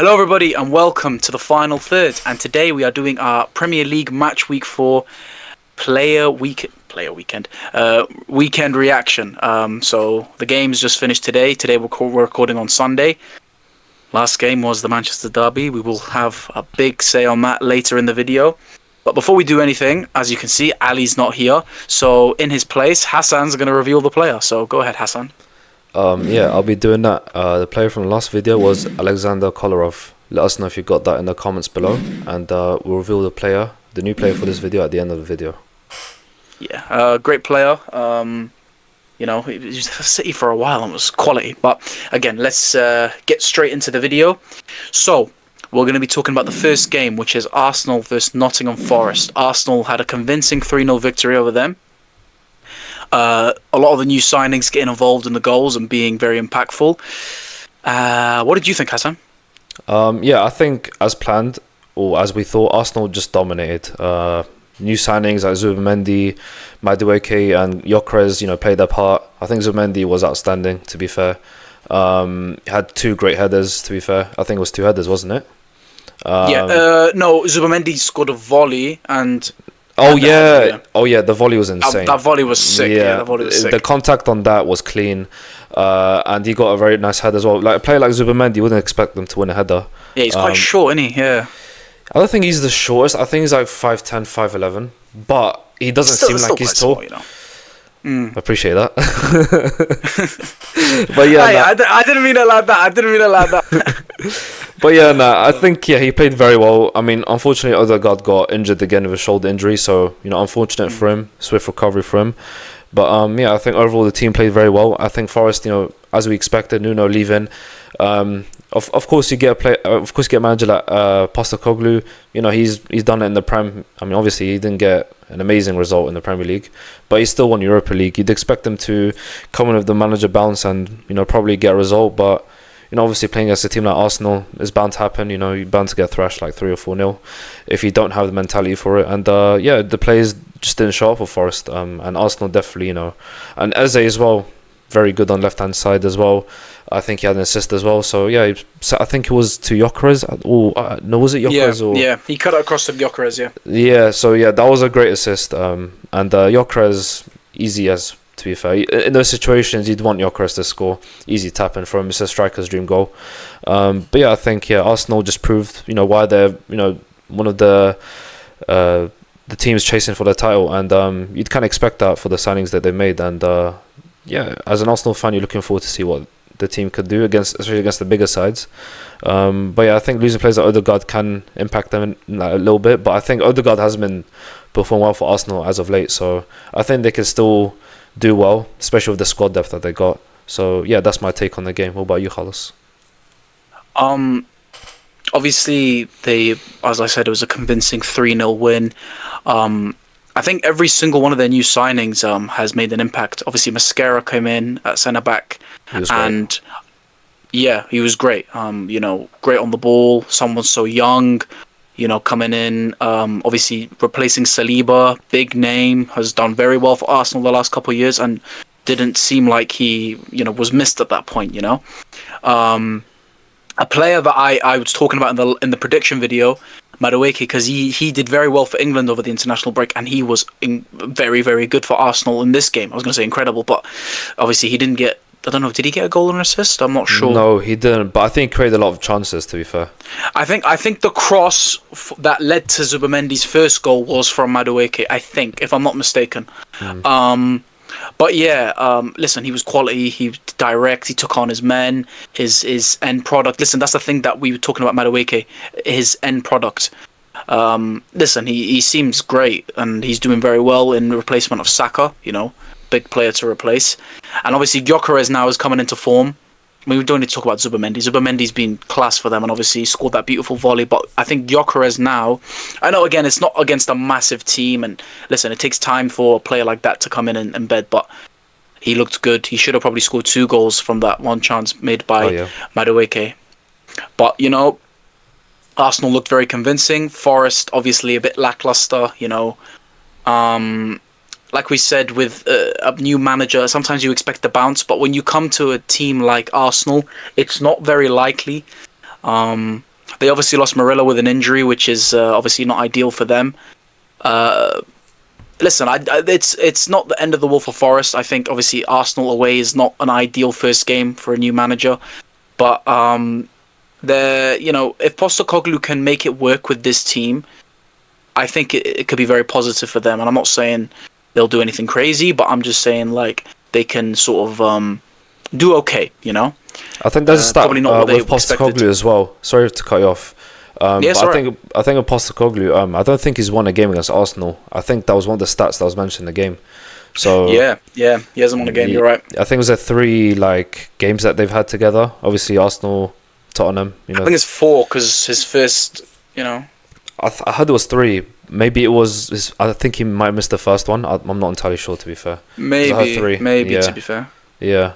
Hello, everybody, and welcome to the final third. And today we are doing our Premier League Match Week 4 weekend reaction. So the game's just finished today. Today we're recording on Sunday. Last game was the Manchester Derby. We will have a big say on that later in the video. But before we do anything, as you can see, Ali's not here. So in his place, Hassan's going to reveal the player. So go ahead, Hassan. I'll be doing that. The player from the last video was Alexander Kolarov. Let us know if you got that in the comments below, and we'll reveal the new player for this video at the end of the video. Yeah, great player. He was at City for a while and was quality. But again, let's get straight into the video. So we're going to be talking about the first game, which is Arsenal versus Nottingham Forest. Arsenal had a convincing 3-0 victory over them. A lot of the new signings getting involved in the goals and being very impactful. What did you think, Hassan? I think as planned, or as we thought, Arsenal just dominated. New signings like Zubimendi, Matchweek and Gyökeres, played their part. I think Zubimendi was outstanding, to be fair. Had two great headers, to be fair. I think it was two headers, wasn't it? No, Zubimendi scored a volley and... the volley was insane. That volley was sick. The contact on that was clean, and he got a very nice header as well. Like a player like Zubimendi, you wouldn't expect them to win a header. Yeah, he's quite short, isn't he? Yeah. I don't think he's the shortest. I think he's like 5'10", 5'11", but he doesn't seem like he's tall. Small, I appreciate that. But I didn't mean it like that. But I think he played very well. I mean, unfortunately, Odegaard got injured again with a shoulder injury, so unfortunate for him. Swift recovery for him. But I think overall the team played very well. I think Forest, as we expected, Nuno leaving. Of course, you get a manager like Postecoglou. He's done it in the Prem. I mean, obviously he didn't get an amazing result in the Premier League, but he still won Europa League. You'd expect him to come in with the manager bounce and probably get a result. But obviously playing against a team like Arsenal is bound to happen. You're bound to get thrashed like 3 or 4-0 if you don't have the mentality for it. And the players just didn't show up for Forest. And Arsenal definitely, and Eze as well, very good on left hand side as well. I think he had an assist as well. So I think it was to Gyökeres. Was it Gyökeres? Yeah, he cut it across to Gyökeres. That was a great assist. And Gyökeres, easy as, to be fair. In those situations, you'd want Gyökeres to score. Easy tap-in for him. It's a striker's dream goal. I think Arsenal just proved why they're one of the teams chasing for the title, and you'd kind of expect that for the signings that they made. And as an Arsenal fan, you're looking forward to see what the team could do especially against the bigger sides. I think losing players like Odegaard can impact them a little bit, but I think Odegaard has been performing well for Arsenal as of late, so I think they can still do well, especially with the squad depth that they got. So that's my take on the game. What about you, Carlos? Obviously as I said, it was a convincing 3-0 win. I think every single one of their new signings has made an impact. Obviously, Mascara came in at centre back, and he was great. Great on the ball. Someone so young, coming in. Obviously, replacing Saliba, big name, has done very well for Arsenal the last couple of years, and didn't seem like he, was missed at that point. A player that I was talking about in the prediction video, Matchweek, because he did very well for England over the international break, and he was very, very good for Arsenal in this game. I was going to say incredible, but obviously he didn't get... I don't know, did he get a goal or an assist? I'm not sure. No, he didn't, but I think he created a lot of chances, to be fair. I think the cross that led to Zubimendi's first goal was from Matchweek, I think, if I'm not mistaken. But listen, he was quality, he was direct, he took on his men, his end product. Listen, that's the thing that we were talking about Matchweek, his end product. Listen, he seems great, and he's doing very well in replacement of Saka, big player to replace. And obviously Gyökeres now is coming into form. I mean, we don't need to talk about Zubimendi. Zubimendi's been class for them, and obviously he scored that beautiful volley. But I think Gyökeres now, I know again it's not against a massive team, and listen, it takes time for a player like that to come in and embed. But he looked good. He should have probably scored 2 goals from that one chance made by Matchweek. But Arsenal looked very convincing. Forest obviously a bit lackluster. Like we said, with a new manager, sometimes you expect the bounce, but when you come to a team like Arsenal, it's not very likely. They obviously lost Murillo with an injury, which is obviously not ideal for them. Listen, it's not the end of the world for Forest. I think obviously Arsenal away is not an ideal first game for a new manager, but if Postecoglou can make it work with this team, I think it could be very positive for them. And I'm not saying they'll do anything crazy, but I'm just saying like they can sort of do okay. I think there's a stat probably not what they with Postecoglou as well. Sorry to cut you off. But I think with Postecoglou, I don't think he's won a game against Arsenal. I think that was one of the stats that was mentioned in the game. So yeah, he hasn't won a game. You're right. I think it was the 3 games that they've had together. Obviously Arsenal, Tottenham. I think it's 4 because his first. I heard it was 3. Maybe it was. I think he might have missed the first one. I'm not entirely sure, to be fair. Maybe 3. To be fair. Yeah.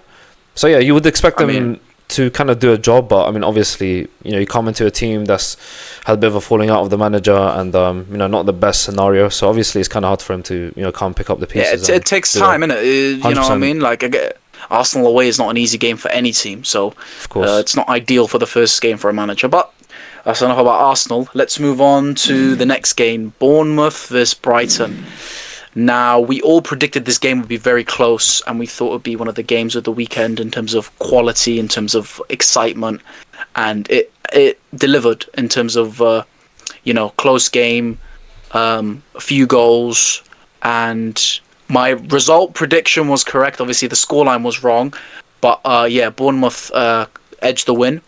So yeah, you would expect them to kind of do a job, but I mean, obviously, you come into a team that's had a bit of a falling out of the manager, and not the best scenario. So obviously, it's kind of hard for him to come pick up the pieces. Yeah, it takes time, innit? You know what I mean? Arsenal away is not an easy game for any team, so of course it's not ideal for the first game for a manager. But that's enough about Arsenal. Let's move on to the next game: Bournemouth versus Brighton. Now, we all predicted this game would be very close, and we thought it would be one of the games of the weekend in terms of quality, in terms of excitement, and it delivered in terms of, close game, a few goals, and my result prediction was correct. Obviously, the scoreline was wrong, but Bournemouth edged the win.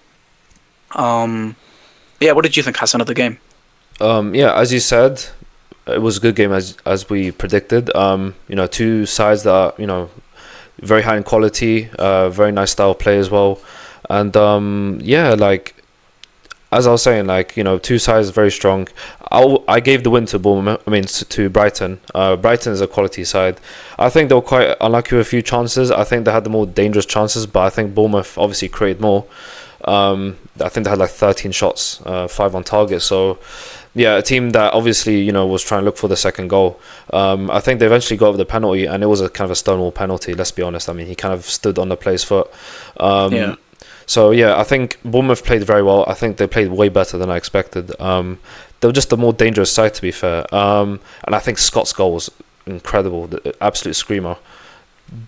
What did you think, Hassan, of the game? As you said, it was a good game as we predicted. Two sides that are, very high in quality, very nice style of play as well. And as I was saying, two sides very strong. I gave the win to Bournemouth. To Brighton. Brighton is a quality side. I think they were quite unlucky with a few chances. I think they had the more dangerous chances, but I think Bournemouth obviously created more. I think they had 13 shots, 5 on target. So yeah, a team that obviously was trying to look for the second goal. I think they eventually got over the penalty, and it was a kind of a stonewall penalty. Let's be honest. He kind of stood on the player's foot. So yeah, I think Bournemouth played very well. I think they played way better than I expected. They were just a more dangerous side, to be fair. And I think Scott's goal was incredible, the absolute screamer.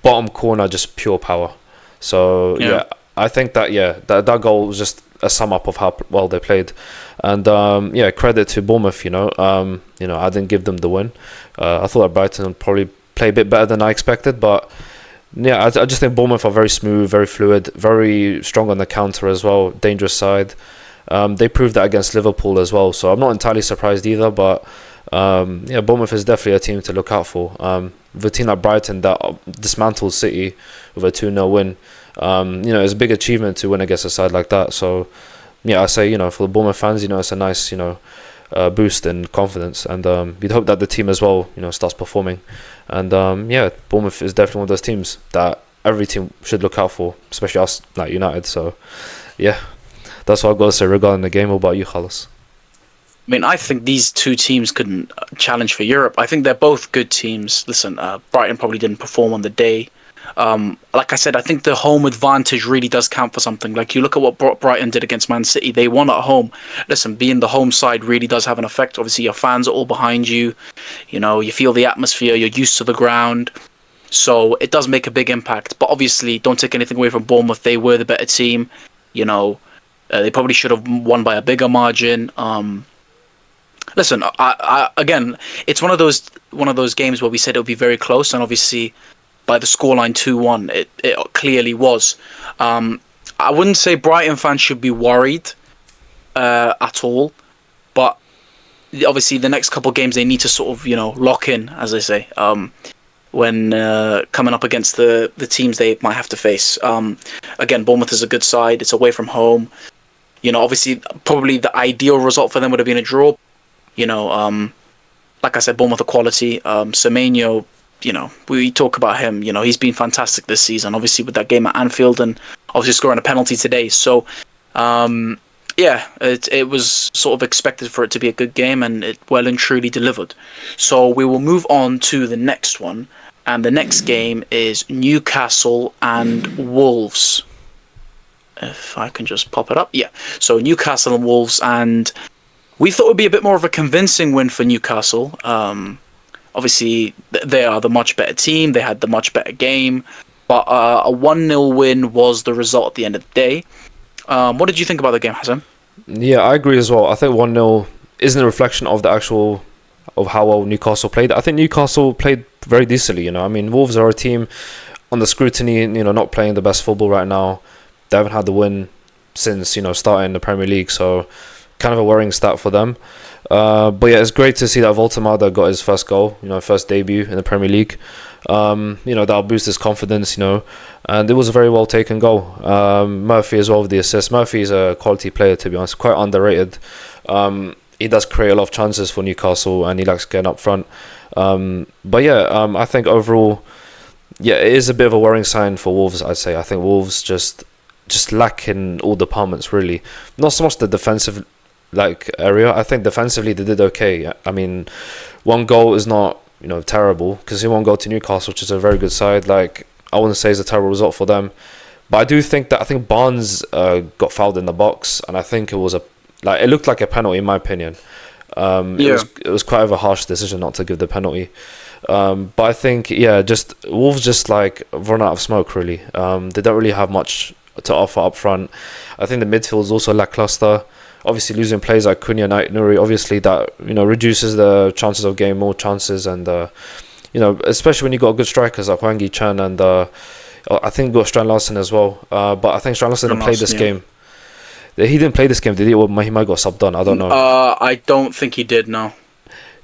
Bottom corner, just pure power. So yeah, I think that goal was just a sum up of how well they played. And credit to Bournemouth. I didn't give them the win. I thought that Brighton would probably play a bit better than I expected, but yeah, I just think Bournemouth are very smooth, very fluid, very strong on the counter as well. Dangerous side. They proved that against Liverpool as well, so I'm not entirely surprised either. But Bournemouth is definitely a team to look out for. With a team like Brighton that dismantled City with a 2-0 win, it's a big achievement to win against a side like that. So yeah, I say for the Bournemouth fans, it's a nice boost in confidence, and you'd hope that the team as well starts performing. And Bournemouth is definitely one of those teams that every team should look out for, especially us like United. So yeah, that's what I've got to say regarding the game. What about you, Khalas? I think these two teams couldn't challenge for Europe. I think they're both good teams. Listen, Brighton probably didn't perform on the day. Like I said, I think the home advantage really does count for something. Like, you look at what Brighton did against Man City. They won at home. Listen, being the home side really does have an effect. Obviously, your fans are all behind you. You feel the atmosphere. You're used to the ground. So it does make a big impact. But obviously, don't take anything away from Bournemouth. They were the better team. They probably should have won by a bigger margin. Listen, I again, it's one of those games where we said it would be very close, and obviously, by the scoreline 2-1, it clearly was. I wouldn't say Brighton fans should be worried at all, but obviously the next couple of games they need to sort of lock in, as they say, when coming up against the teams they might have to face. Again, Bournemouth is a good side. It's away from home. Obviously, probably the ideal result for them would have been a draw. Like I said, Bournemouth are quality. Semenyo, we talk about him. He's been fantastic this season. Obviously, with that game at Anfield, and obviously scoring a penalty today. So, it was sort of expected for it to be a good game, and it well and truly delivered. So we will move on to the next one, and the next game is Newcastle and Wolves. If I can just pop it up. Yeah. So Newcastle and Wolves, and we thought it would be a bit more of a convincing win for Newcastle. Obviously, they are the much better team. They had the much better game. But a 1-0 win was the result at the end of the day. What did you think about the game, Hassan? Yeah, I agree as well. I think 1-0 isn't a reflection of the actual of how well Newcastle played. I think Newcastle played very decently. You know, I mean, Wolves are a team on the scrutiny. You know, not playing the best football right now. They haven't had the win since starting the Premier League. So, kind of a worrying stat for them. But yeah, it's great to see that Voltemada got his first goal. First debut in the Premier League. That'll boost his confidence. And it was a very well taken goal. Murphy as well with the assist. Murphy is a quality player, to be honest, quite underrated. He does create a lot of chances for Newcastle, and he likes getting up front. I think overall, yeah, it is a bit of a worrying sign for Wolves. I'd say. I think Wolves just lack in all departments, really. Not so much the defensive area. I think defensively they did okay. I mean, one goal is not terrible, because he won't go to Newcastle, which is a very good side. I wouldn't say it's a terrible result for them, but I do think Barnes got fouled in the box, and I think it was it looked like a penalty in my opinion. It was quite of a harsh decision not to give the penalty. But I think Wolves run out of smoke, really. They don't really have much to offer up front. I think the midfield is also lackluster. Obviously, losing players like Cunha and Nouri, obviously that reduces the chances of getting more chances, and especially when you got good strikers like Hwang Hee-chan, and I think got Strand Larsen as well. But I think Strand Larsen didn't play this game. He didn't play this game, did he? Or he might got subbed on. I don't know. I don't think he did. No.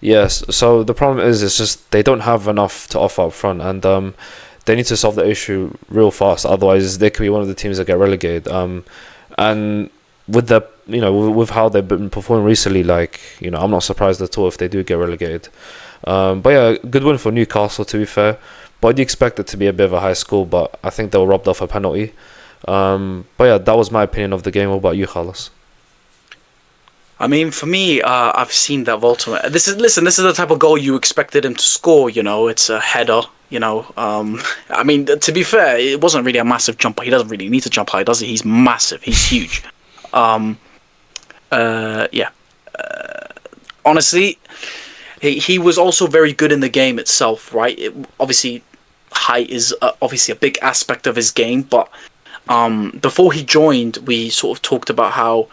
Yes. So the problem is, it's just they don't have enough to offer up front, and they need to solve the issue real fast. Otherwise, they could be one of the teams that get relegated. And with the with how they've been performing recently, I'm not surprised at all if they do get relegated. But yeah, good win for Newcastle, to be fair. But I do expect it to be a bit of a high score, but I think they were robbed off a penalty. But yeah, that was my opinion of the game. What about you, Carlos? I mean, for me, I've seen that Volta. This is the type of goal you expected him to score. It's a header. I mean, to be fair, it wasn't really a massive jumper. He doesn't really need to jump high, does he? He's massive. He's huge. Honestly, he was also very good in the game itself, right? Obviously, height is obviously a big aspect of his game, but before he joined, we sort of talked about how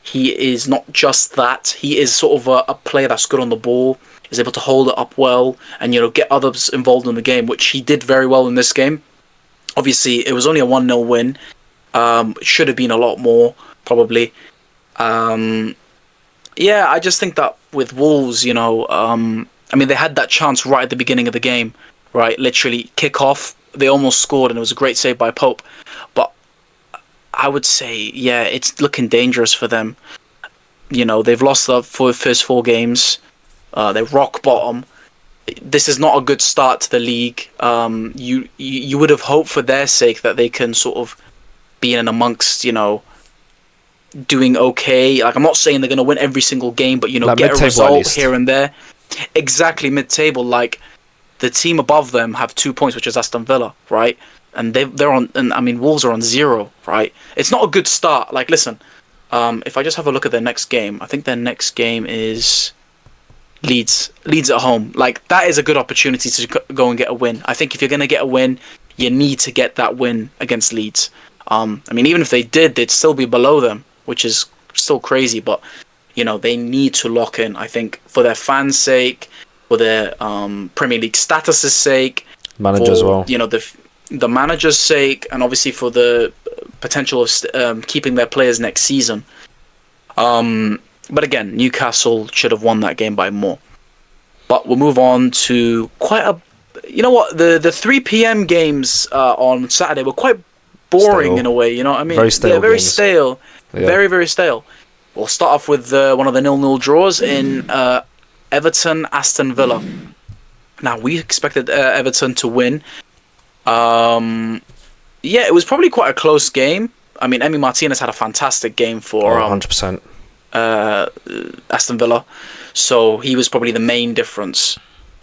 he is not just that. He is sort of a player that's good on the ball, is able to hold it up well, and get others involved in the game, which he did very well in this game. Obviously, it was only a 1-0 win. Should have been a lot more, probably. I just think that with Wolves, they had that chance right at the beginning of the game, right? Literally, kick off. They almost scored, and it was a great save by Pope. But I would say, it's looking dangerous for them. They've lost the first 4 games. They're rock bottom. This is not a good start to the league. You would have hoped for their sake that they can sort of be in amongst, doing okay. I'm not saying they're going to win every single game, but get a result here and there. Exactly, mid-table. The team above them have 2 points, which is Aston Villa, right? And they're on. And I mean, Wolves are on 0, right? It's not a good start. Listen, if I just have a look at their next game, I think their next game is Leeds at home. That is a good opportunity to go and get a win. I think if you're going to get a win, you need to get that win against Leeds. Even if they did, they'd still be below them, which is still crazy. But they need to lock in. I think for their fans' sake, for their Premier League status's sake, manager as well. The manager's sake, and obviously for the potential of keeping their players next season. But again, Newcastle should have won that game by more. But we'll move on to quite a... The 3 p.m. games on Saturday were quite boring stale. In a way, you know what I mean? Very stale. Yeah, very stale. Yeah. Very, very stale. We'll start off with one of the 0-0 draws in Everton, Aston Villa. Now, we expected Everton to win. It was probably quite a close game. I mean, Emi Martinez had a fantastic game for 100%. Aston Villa, so he was probably the main difference.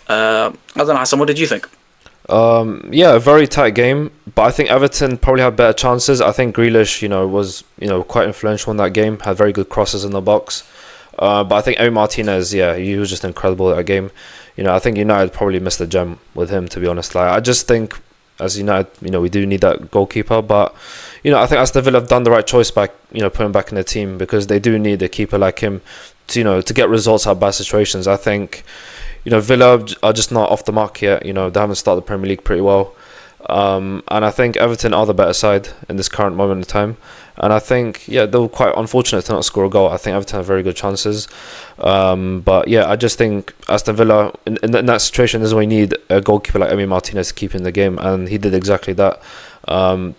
I don't know, Hassan, what did you think? Yeah, a very tight game, but I think Everton probably had better chances. I think Grealish, was quite influential in that game. Had very good crosses in the box. But I think Emi Martinez, yeah, he was just incredible at that game. I think United probably missed the gem with him, to be honest. Like, I just think as United, we do need that goalkeeper, but I think Aston Villa have done the right choice by putting him back in the team, because they do need a keeper like him to get results out of bad situations. I think Villa are just not off the mark yet. They haven't started the Premier League pretty well. And I think Everton are the better side in this current moment in time. And I think, yeah, they were quite unfortunate to not score a goal. I think Everton have very good chances. But yeah, I just think Aston Villa, in that situation, is where you need a goalkeeper like Emi Martinez to keep in the game. And he did exactly that.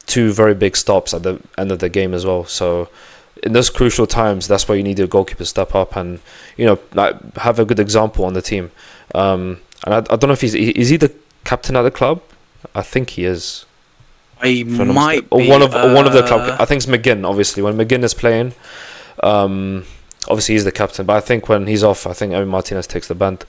2 very big stops at the end of the game as well. So in those crucial times, that's why you need your goalkeeper to step up and, like, have a good example on the team. And I don't know if is he the captain at the club? I think he is. I might be. Or one of the club. I think it's McGinn. Obviously, when McGinn is playing, obviously he's the captain. But I think when he's off, I think Emi Martinez takes the band.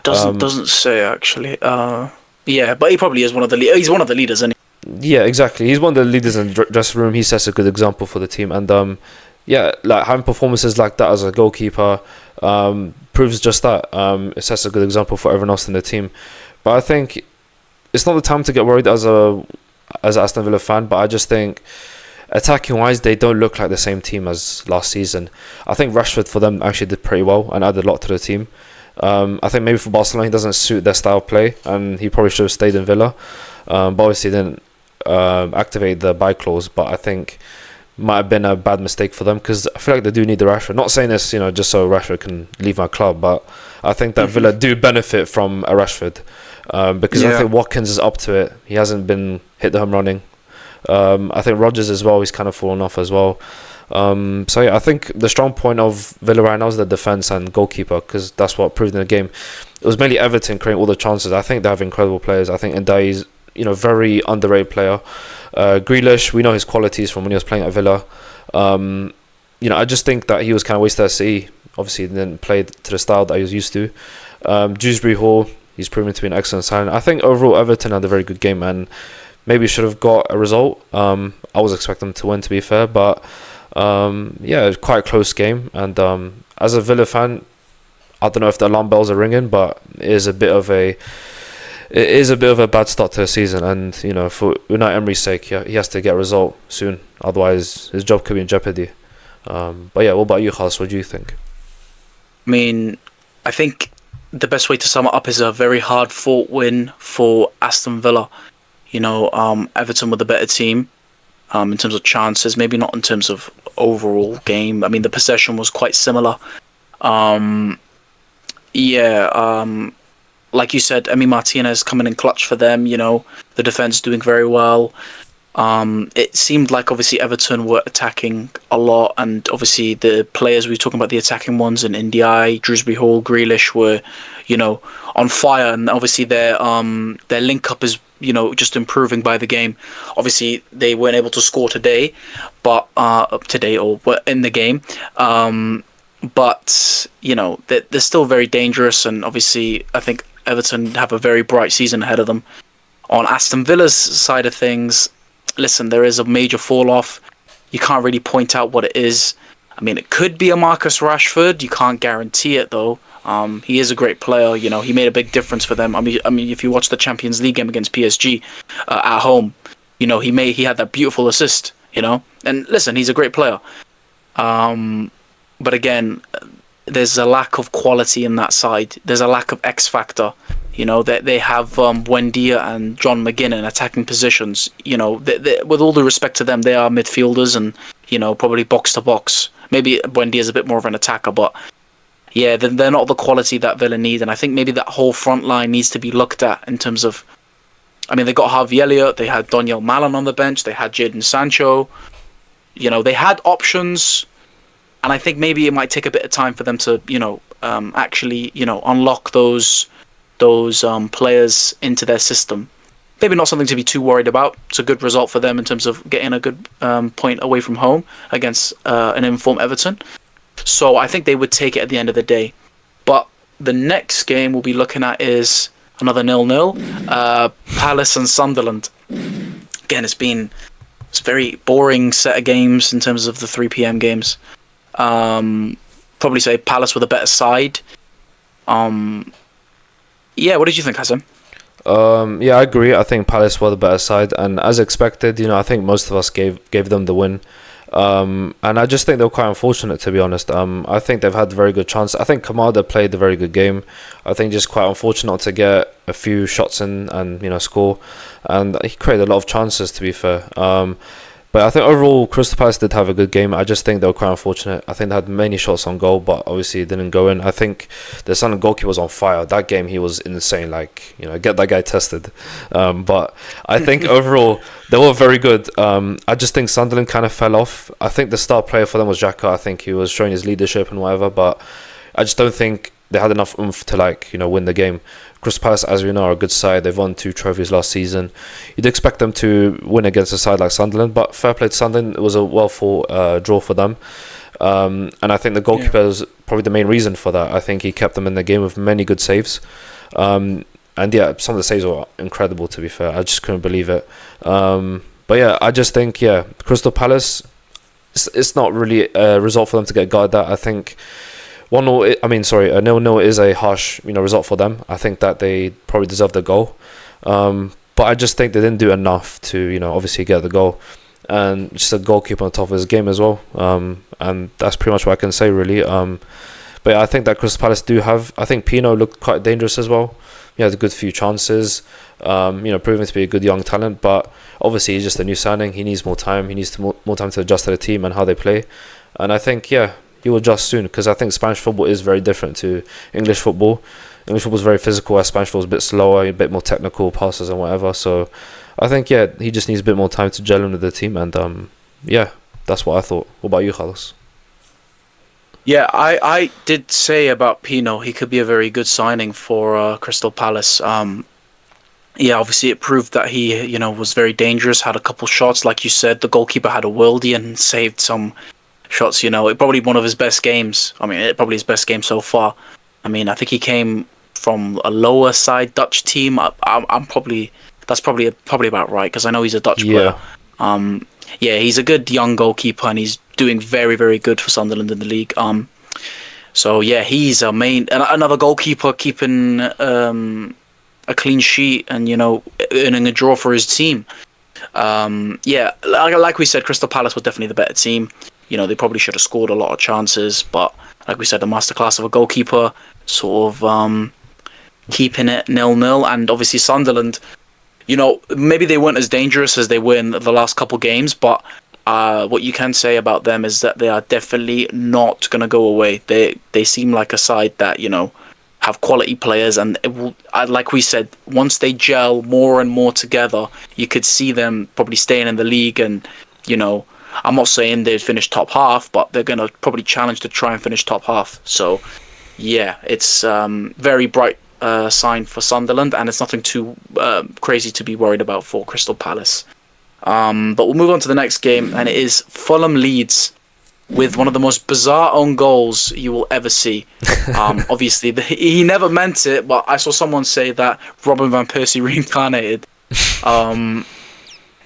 Doesn't say actually. Yeah, but he probably is one of the. He's one of the leaders, isn't he? Yeah, exactly. He's one of the leaders in the dressing room. He sets a good example for the team, and yeah, like having performances like that as a goalkeeper proves just that. It sets a good example for everyone else in the team. But I think it's not the time to get worried as an Aston Villa fan. But I just think attacking wise, they don't look like the same team as last season. I think Rashford for them actually did pretty well and added a lot to the team. I think maybe for Barcelona he doesn't suit their style of play, and he probably should have stayed in Villa. But obviously he didn't activate the buy clause. But I think might have been a bad mistake for them, because I feel like they do need the Rashford. Not saying this, just so Rashford can leave my club, but I think that Villa do benefit from a Rashford, because I think Watkins is up to it. He hasn't been hit the home running. I think Rodgers as well, he's kind of fallen off as well. So yeah, I think the strong point of Villa right now is the defence and goalkeeper, because that's what proved in the game. It was mainly Everton creating all the chances. I think they have incredible players. I think Ndai's very underrated player. Grealish, we know his qualities from when he was playing at Villa. I just think that he was kind of wasted at City. Obviously, he didn't play to the style that he was used to. Dewsbury Hall, he's proven to be an excellent sign. I think overall Everton had a very good game and maybe should have got a result. I was expecting them to win, to be fair, but yeah, it was quite a close game. And as a Villa fan, I don't know if the alarm bells are ringing, but it is a bit of a bad start to the season, and for Unai Emery's sake, he has to get a result soon. Otherwise, his job could be in jeopardy. But yeah, what about you, Khalis? What do you think? I mean, I think the best way to sum it up is a very hard-fought win for Aston Villa. Everton were the better team in terms of chances, maybe not in terms of overall game. I mean, the possession was quite similar. Like you said, Emi Martinez coming in clutch for them. The defense doing very well. It seemed like obviously Everton were attacking a lot, and obviously the players we were talking about, the attacking ones in Ndiaye, Dewsbury Hall, Grealish were, on fire, and obviously their link up is just improving by the game. Obviously they weren't able to score today, but in the game. But they're still very dangerous, and obviously I think Everton have a very bright season ahead of them. On Aston Villa's side of things, listen, there is a major fall off. You can't really point out what it is. I mean, it could be a Marcus Rashford. You can't guarantee it though. He is a great player. He made a big difference for them. I mean, if you watch the Champions League game against PSG at home, he had that beautiful assist. And listen, he's a great player. But again, there's a lack of quality in that side. There's a lack of X factor. They have Buendia and John McGinn in attacking positions. With all due respect to them, they are midfielders and probably box to box. Maybe Buendia is a bit more of an attacker, but yeah, they're not the quality that Villa need. And I think maybe that whole front line needs to be looked at in terms of. I mean, they got Harvey Elliott, they had Daniel Malin on the bench, they had Jadon Sancho. They had options. And I think maybe it might take a bit of time for them to, actually, unlock those players into their system. Maybe not something to be too worried about. It's a good result for them in terms of getting a good point away from home against an informed Everton. So I think they would take it at the end of the day. But the next game we'll be looking at is another 0-0. Palace and Sunderland. Again, it's very boring set of games in terms of the 3 p.m. games. Probably say Palace with a better side. Yeah, what did you think, Hassan? Yeah, I agree. I think Palace were the better side, and as expected, I think most of us gave them the win. And I just think they were quite unfortunate, to be honest. I think they've had very good chance. I think Kamada played a very good game. I think just quite unfortunate not to get a few shots in and score. And he created a lot of chances, to be fair. But I think overall Crystal Palace did have a good game. I just think they were quite unfortunate. I think they had many shots on goal, but obviously it didn't go in. I think the Sunderland goalkeeper was on fire. That game he was insane. Get that guy tested. But I think overall they were very good. I just think Sunderland kind of fell off. I think the star player for them was Xhaka. I think he was showing his leadership and whatever, but I just don't think they had enough oomph to win the game. Crystal Palace, as we know, are a good side. They've won 2 trophies last season. You'd expect them to win against a side like Sunderland, but fair play to Sunderland. It was a well-fought draw for them. And I think the goalkeeper is probably the main reason for that. I think he kept them in the game with many good saves. And yeah, some of the saves were incredible, to be fair. I just couldn't believe it. But yeah, I just think, Crystal Palace, it's not really a result for them to get guarded at. I think a 0-0 is a harsh, result for them. I think that they probably deserve the goal. But I just think they didn't do enough to, obviously get the goal. And just a goalkeeper on top of his game as well. And that's pretty much what I can say, really. But yeah, I think that Crystal Palace I think Pino looked quite dangerous as well. He had a good few chances, proving to be a good young talent. But obviously he's just a new signing. He needs more time. He needs more time to adjust to the team and how they play. And I think, he will adjust soon, because I think Spanish football is very different to English football. English football is very physical, where Spanish football is a bit slower, a bit more technical passes and whatever. So I think, he just needs a bit more time to gel in with the team. And that's what I thought. What about you, Carlos? Yeah, I did say about Pino, he could be a very good signing for Crystal Palace. Obviously it proved that he, was very dangerous, had a couple shots. Like you said, the goalkeeper had a worldie and saved some shots. It probably one of his best games. I mean, it probably his best game so far. I mean, I think he came from a lower side Dutch team. That's probably about right, because I know he's a Dutch player. He's a good young goalkeeper, and he's doing very, very good for Sunderland in the league. He's another goalkeeper keeping a clean sheet and earning a draw for his team. Like we said, Crystal Palace were definitely the better team. They probably should have scored a lot of chances, but like we said, the masterclass of a goalkeeper sort of keeping it 0-0. And obviously Sunderland, maybe they weren't as dangerous as they were in the last couple games, but what you can say about them is that they are definitely not going to go away. They seem like a side that, have quality players, and like we said, once they gel more and more together, you could see them probably staying in the league. And I'm not saying they'd finish top half, but they're going to probably challenge to try and finish top half. So it's very bright sign for Sunderland, and it's nothing too crazy to be worried about for Crystal Palace. But we'll move on to the next game, and it is Fulham Leeds, with one of the most bizarre own goals you will ever see. Obviously, he never meant it, but I saw someone say that Robin van Persie reincarnated.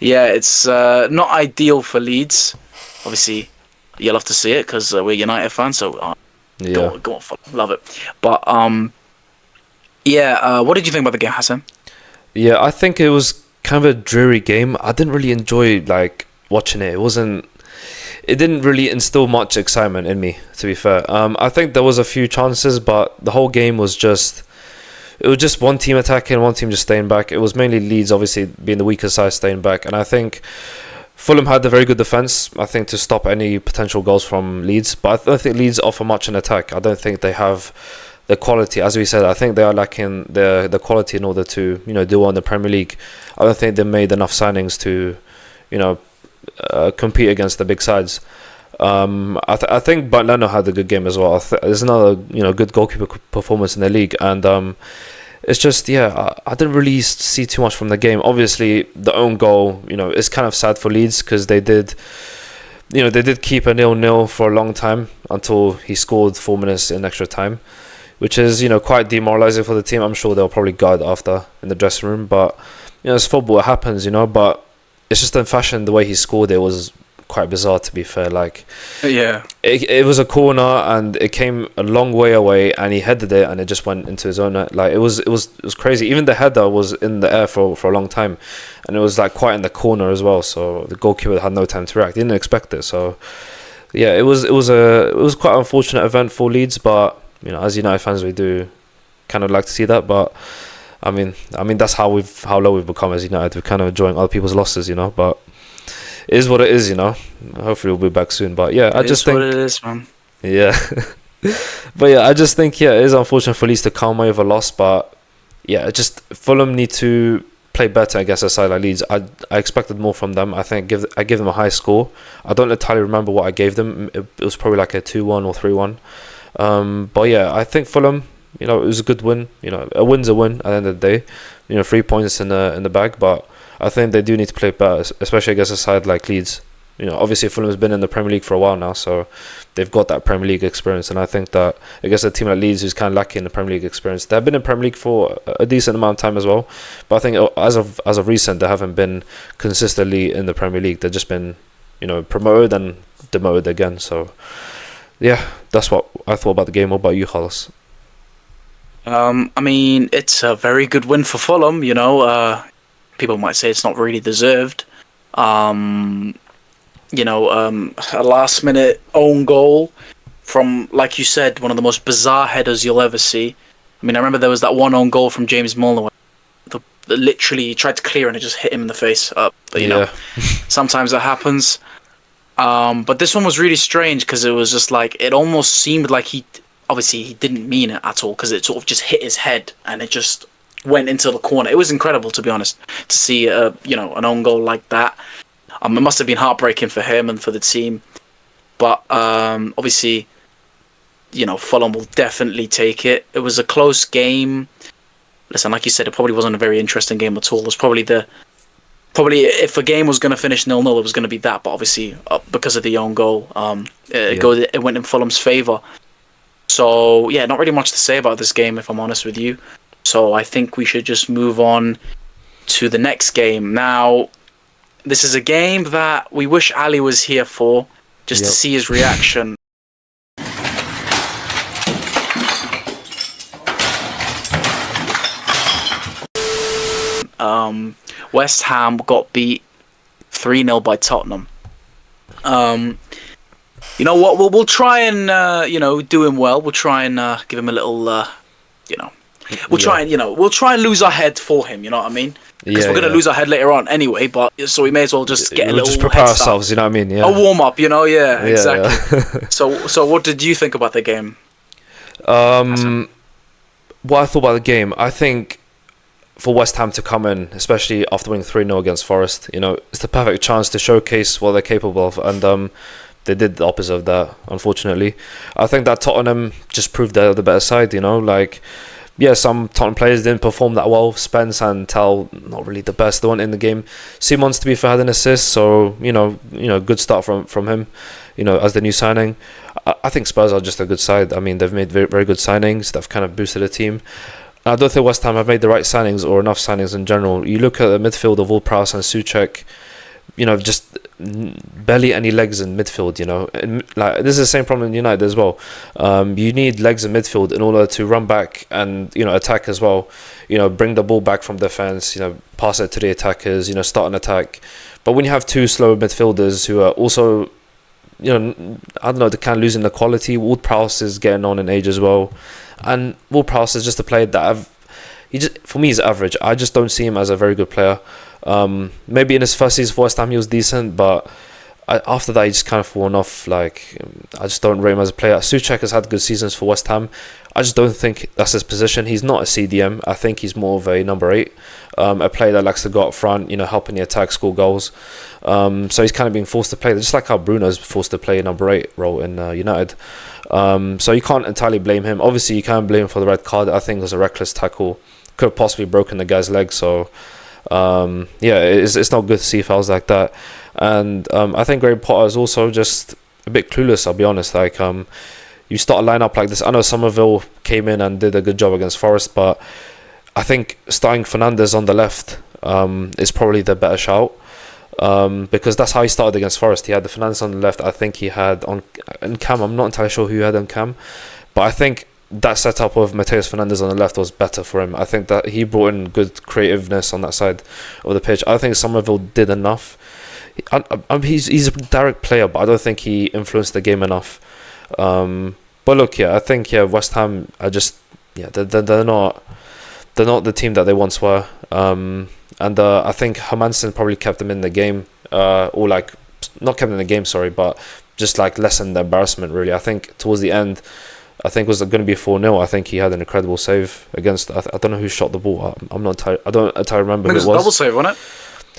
It's not ideal for Leeds. Obviously, you'll have to see it, because we're United fans, so go on, Fulham, love it. But what did you think about the game, Hassan? Yeah, I think it was kind of a dreary game. I didn't really enjoy watching it. It didn't really instill much excitement in me, to be fair. I think there was a few chances, but the whole game was just one team attacking, one team just staying back. It was mainly Leeds, obviously, being the weaker side, staying back. And I think Fulham had a very good defence, I think, to stop any potential goals from Leeds. But I don't think Leeds offer much in attack. I don't think they have the quality. As we said, I think they are lacking the quality in order to, do well in the Premier League. I don't think they made enough signings to, compete against the big sides. I think Leno had a good game as well. There's another good goalkeeper performance in the league, and it's just I didn't really see too much from the game. Obviously, the own goal is kind of sad for Leeds, because they did keep a 0-0 for a long time until he scored 4 minutes in extra time. which is quite demoralising for the team. I'm sure they'll probably guard after in the dressing room, but it's football. It happens, But it's just in fashion the way he scored it was quite bizarre, to be fair. Like, Yeah. it was a corner and it came a long way away, and he headed it and it just went into his own net. Like, it was crazy. Even the header was in the air for a long time, and it was like quite in the corner as well. So the goalkeeper had no time to react. He didn't expect it. So yeah, it was quite an unfortunate event for Leeds, but as United fans, we do kind of like to see that. But I mean that's how low we've become as United. We're kind of enjoying other people's losses, But it is what it is, Hopefully we'll be back soon. But yeah, I just think what it is, man. Yeah. But yeah, I just think it is unfortunate for Leeds to come away with a loss. But yeah, just Fulham need to play better against a side like Leeds. I expected more from them. I think I give them a high score. I don't entirely remember what I gave them. It was probably like a 2-1 or 3-1. But yeah, I think Fulham, it was a good win. A win's a win at the end of the day. 3 points in the bag. But I think they do need to play better, especially against a side like Leeds. Obviously Fulham's been in the Premier League for a while now, so they've got that Premier League experience. And I think that against a team like Leeds, who's kind of lacking the Premier League experience, they've been in Premier League for a decent amount of time as well. But I think as of recent, they haven't been consistently in the Premier League. They've just been, promoted and demoted again. So yeah, that's what I thought about the game. What about you, Carlos? It's a very good win for Fulham. People might say it's not really deserved. A last-minute own goal from, like you said, one of the most bizarre headers you'll ever see. I remember there was that one own goal from James Milner where literally tried to clear and it just hit him in the face. Sometimes that happens. But this one was really strange because it was just like, it almost seemed like he didn't mean it at all, because it sort of just hit his head and it just went into the corner. It was incredible, to be honest, to see an own goal like that. It must have been heartbreaking for him and for the team. But obviously, Fulham will definitely take it. It was a close game. Listen, like you said, it probably wasn't a very interesting game at all. It was probably if a game was going to finish 0-0, it was going to be that. But obviously, because of the own goal, it went in Fulham's favour. So yeah, not really much to say about this game, if I'm honest with you. So I think we should just move on to the next game. Now, this is a game that we wish Ali was here for, just to see his reaction. West Ham got beat 3-0 by Tottenham. You know what? We'll try and do him well. We'll try and give him a little, we'll try and lose our head for him. You know what I mean? Because we're gonna lose our head later on anyway. But so we may as well just get a little. Just prepare ourselves. You know what I mean? Yeah. A warm up. Yeah, exactly. Yeah. So what did you think about the game? What I thought about the game, I think for West Ham to come in, especially after winning 3-0 against Forest, it's the perfect chance to showcase what they're capable of, and they did the opposite of that, unfortunately. I think that Tottenham just proved they're the better side, some Tottenham players didn't perform that well. Spence and Tal, not really the best. They weren't in the game. Simons, to be fair, had an assist, so good start from him. As the new signing. I think Spurs are just a good side. They've made very, very good signings. They've kind of boosted the team. I don't think West Ham have made the right signings or enough signings in general. You look at the midfield of Ward-Prowse and Souček, just barely any legs in midfield, And, this is the same problem in United as well. You need legs in midfield in order to run back and, attack as well. Bring the ball back from defence, pass it to the attackers, start an attack. But when you have two slow midfielders who are also, I don't know, they're kind of losing the quality. Ward-Prowse is getting on in age as well. And Ward-Prowse is just a player that for me, he's average. I just don't see him as a very good player. Maybe in his first season for West Ham he was decent, but after that he just kind of fallen off. I just don't rate him as a player. Souček has had good seasons for West Ham. I just don't think that's his position. He's not a CDM. I think he's more of a number 8, a player that likes to go up front, helping the attack, score goals. So he's kind of being forced to play, just like how Bruno's forced to play a number 8 role in United. So you can't entirely blame him. Obviously you can't blame him for the red card. I think it was a reckless tackle. Could have possibly broken the guy's leg. So it's not good to see fouls like that. And I think Graham Potter is also just a bit clueless, I'll be honest. you start a lineup like this. I know Somerville came in and did a good job against Forest, but I think starting Fernandes on the left is probably the better shout. Because that's how he started against Forest. He had the Fernandes on the left. I think he had on Cam. I'm not entirely sure who he had on Cam, but I think that setup of Mateus Fernandes on the left was better for him. I think that he brought in good creativeness on that side of the pitch. I think Somerville did enough. He's a direct player, but I don't think he influenced the game enough. But look, I think West Ham are just they're not the team that they once were. And I think Hermansen probably kept them in the game, or like not kept them in the game, sorry, but just like lessened the embarrassment. Really, I think towards the end, I think it was going to be 4-0. I think he had an incredible save against. I don't know who shot the ball. I'm not. I don't entirely remember who it was. It was a double save, wasn't it?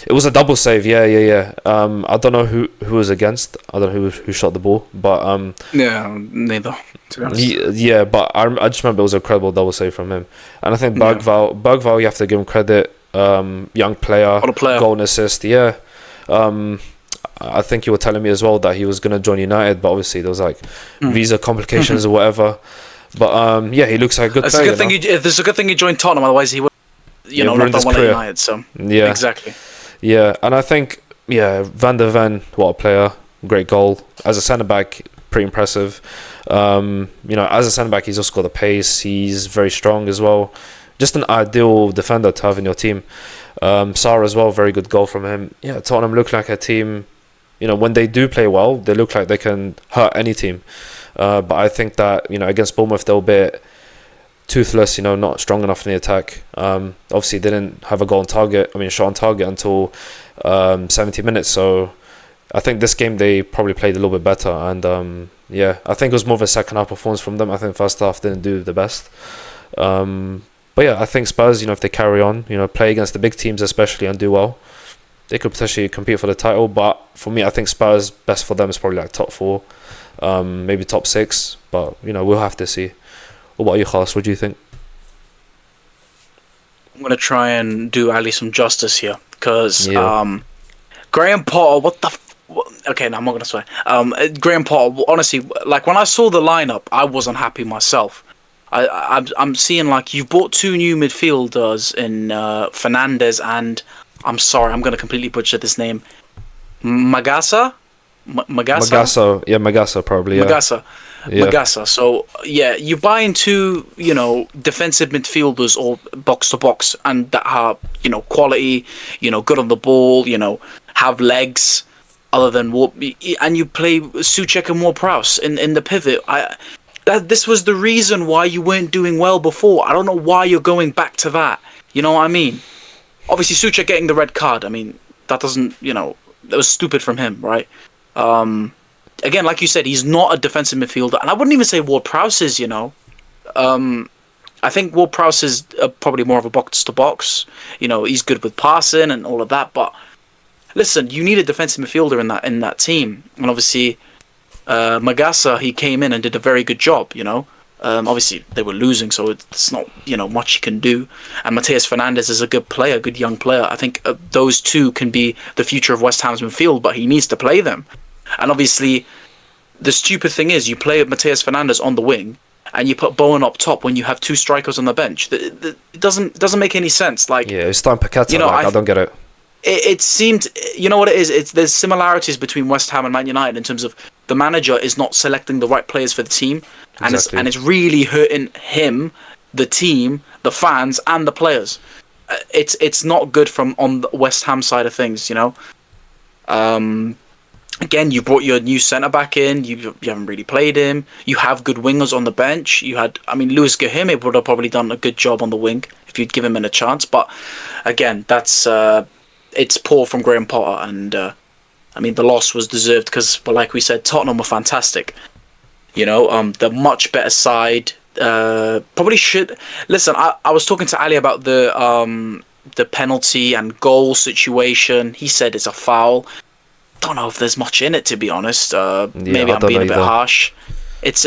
It was a double save. Yeah. I don't know who was against. I don't know who shot the ball, but yeah, neither. To be honest. But I just remember it was a incredible double save from him, and I think Bergvall, you have to give him credit. Young player, goal and assist. Yeah. I think you were telling me as well that he was going to join United, but obviously there was like visa complications or whatever. But he looks like a good player. There's a good thing he joined Tottenham, otherwise he would, not done well at United. So exactly. Yeah, and I think Van der Ven, what a player, great goal as a centre back, pretty impressive. As a centre back, he's also got the pace. He's very strong as well. Just an ideal defender to have in your team. Salah as well, very good goal from him. Yeah, Tottenham look like a team. When they do play well, they look like they can hurt any team. But I think that against Bournemouth they're a bit toothless. Not strong enough in the attack. Obviously they didn't have a goal on target. Shot on target until 70 minutes. So I think this game they probably played a little bit better. And I think it was more of a second half performance from them. I think first half didn't do the best. But I think Spurs, if they carry on, play against the big teams especially and do well, they could potentially compete for the title. But for me, I think Spurs, best for them is probably like top 4, maybe top 6. But, we'll have to see. What about you, Khalas? What do you think? I'm going to try and do Ali some justice here. Because Graham Potter, okay, no, I'm not going to swear. Graham Potter, honestly, like when I saw the lineup, I wasn't happy myself. I'm seeing like you've bought 2 new midfielders in Fernandes and I'm sorry, I'm going to completely butcher this name. Magasa, probably. Yeah. Magasa. So you're buying 2, defensive midfielders or box to box, and that have quality, good on the ball, have legs. Other than and you play Souček and Ward-Prowse in the pivot. This was the reason why you weren't doing well before. I don't know why you're going back to that. You know what I mean? Obviously, Souček getting the red card. That doesn't, that was stupid from him, right? Again, like you said, he's not a defensive midfielder. And I wouldn't even say Ward-Prowse is, I think Ward-Prowse is probably more of a box-to-box. He's good with passing and all of that. But listen, you need a defensive midfielder in that team. And obviously Magasa, he came in and did a very good job, obviously they were losing, so it's not much he can do. And Mateus Fernandes is a good player, good young player. I think those 2 can be the future of West Ham's midfield, but he needs to play them. And obviously the stupid thing is you play Mateus Fernandes on the wing and you put Bowen up top when you have 2 strikers on the bench. It doesn't make any sense. Like, it's time Paqueta. I don't get it. It seemed, what it is? There's similarities between West Ham and Man United in terms of the manager is not selecting the right players for the team, and it's really hurting him, the team, the fans, and the players. It's not good from on the West Ham side of things, Again, you brought your new centre back in. You haven't really played him. You have good wingers on the bench. You had, Luis Guilherme would have probably done a good job on the wing if you'd give him a chance. But again, that's it's poor from Graham Potter, and the loss was deserved because, like we said, Tottenham were fantastic. The much better side. Probably should listen. I was talking to Ali about the penalty and goal situation. He said it's a foul. Don't know if there's much in it, to be honest. Maybe I'm being a bit harsh. It's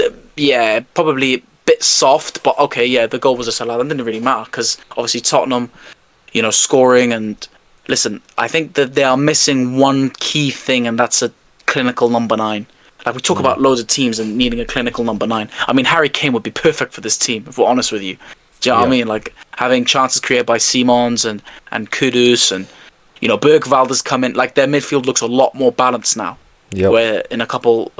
probably a bit soft, but okay, the goal was a sellout. It didn't really matter because obviously Tottenham, scoring. And listen, I think that they are missing one key thing, and that's a clinical number 9. Like we talk about loads of teams and needing a clinical number 9. I mean, Harry Kane would be perfect for this team, if we're honest with you. Do you know what I mean? Like having chances created by Simons and Kudus and Bergwald has come in. Like their midfield looks a lot more balanced now. Yep. Where in a couple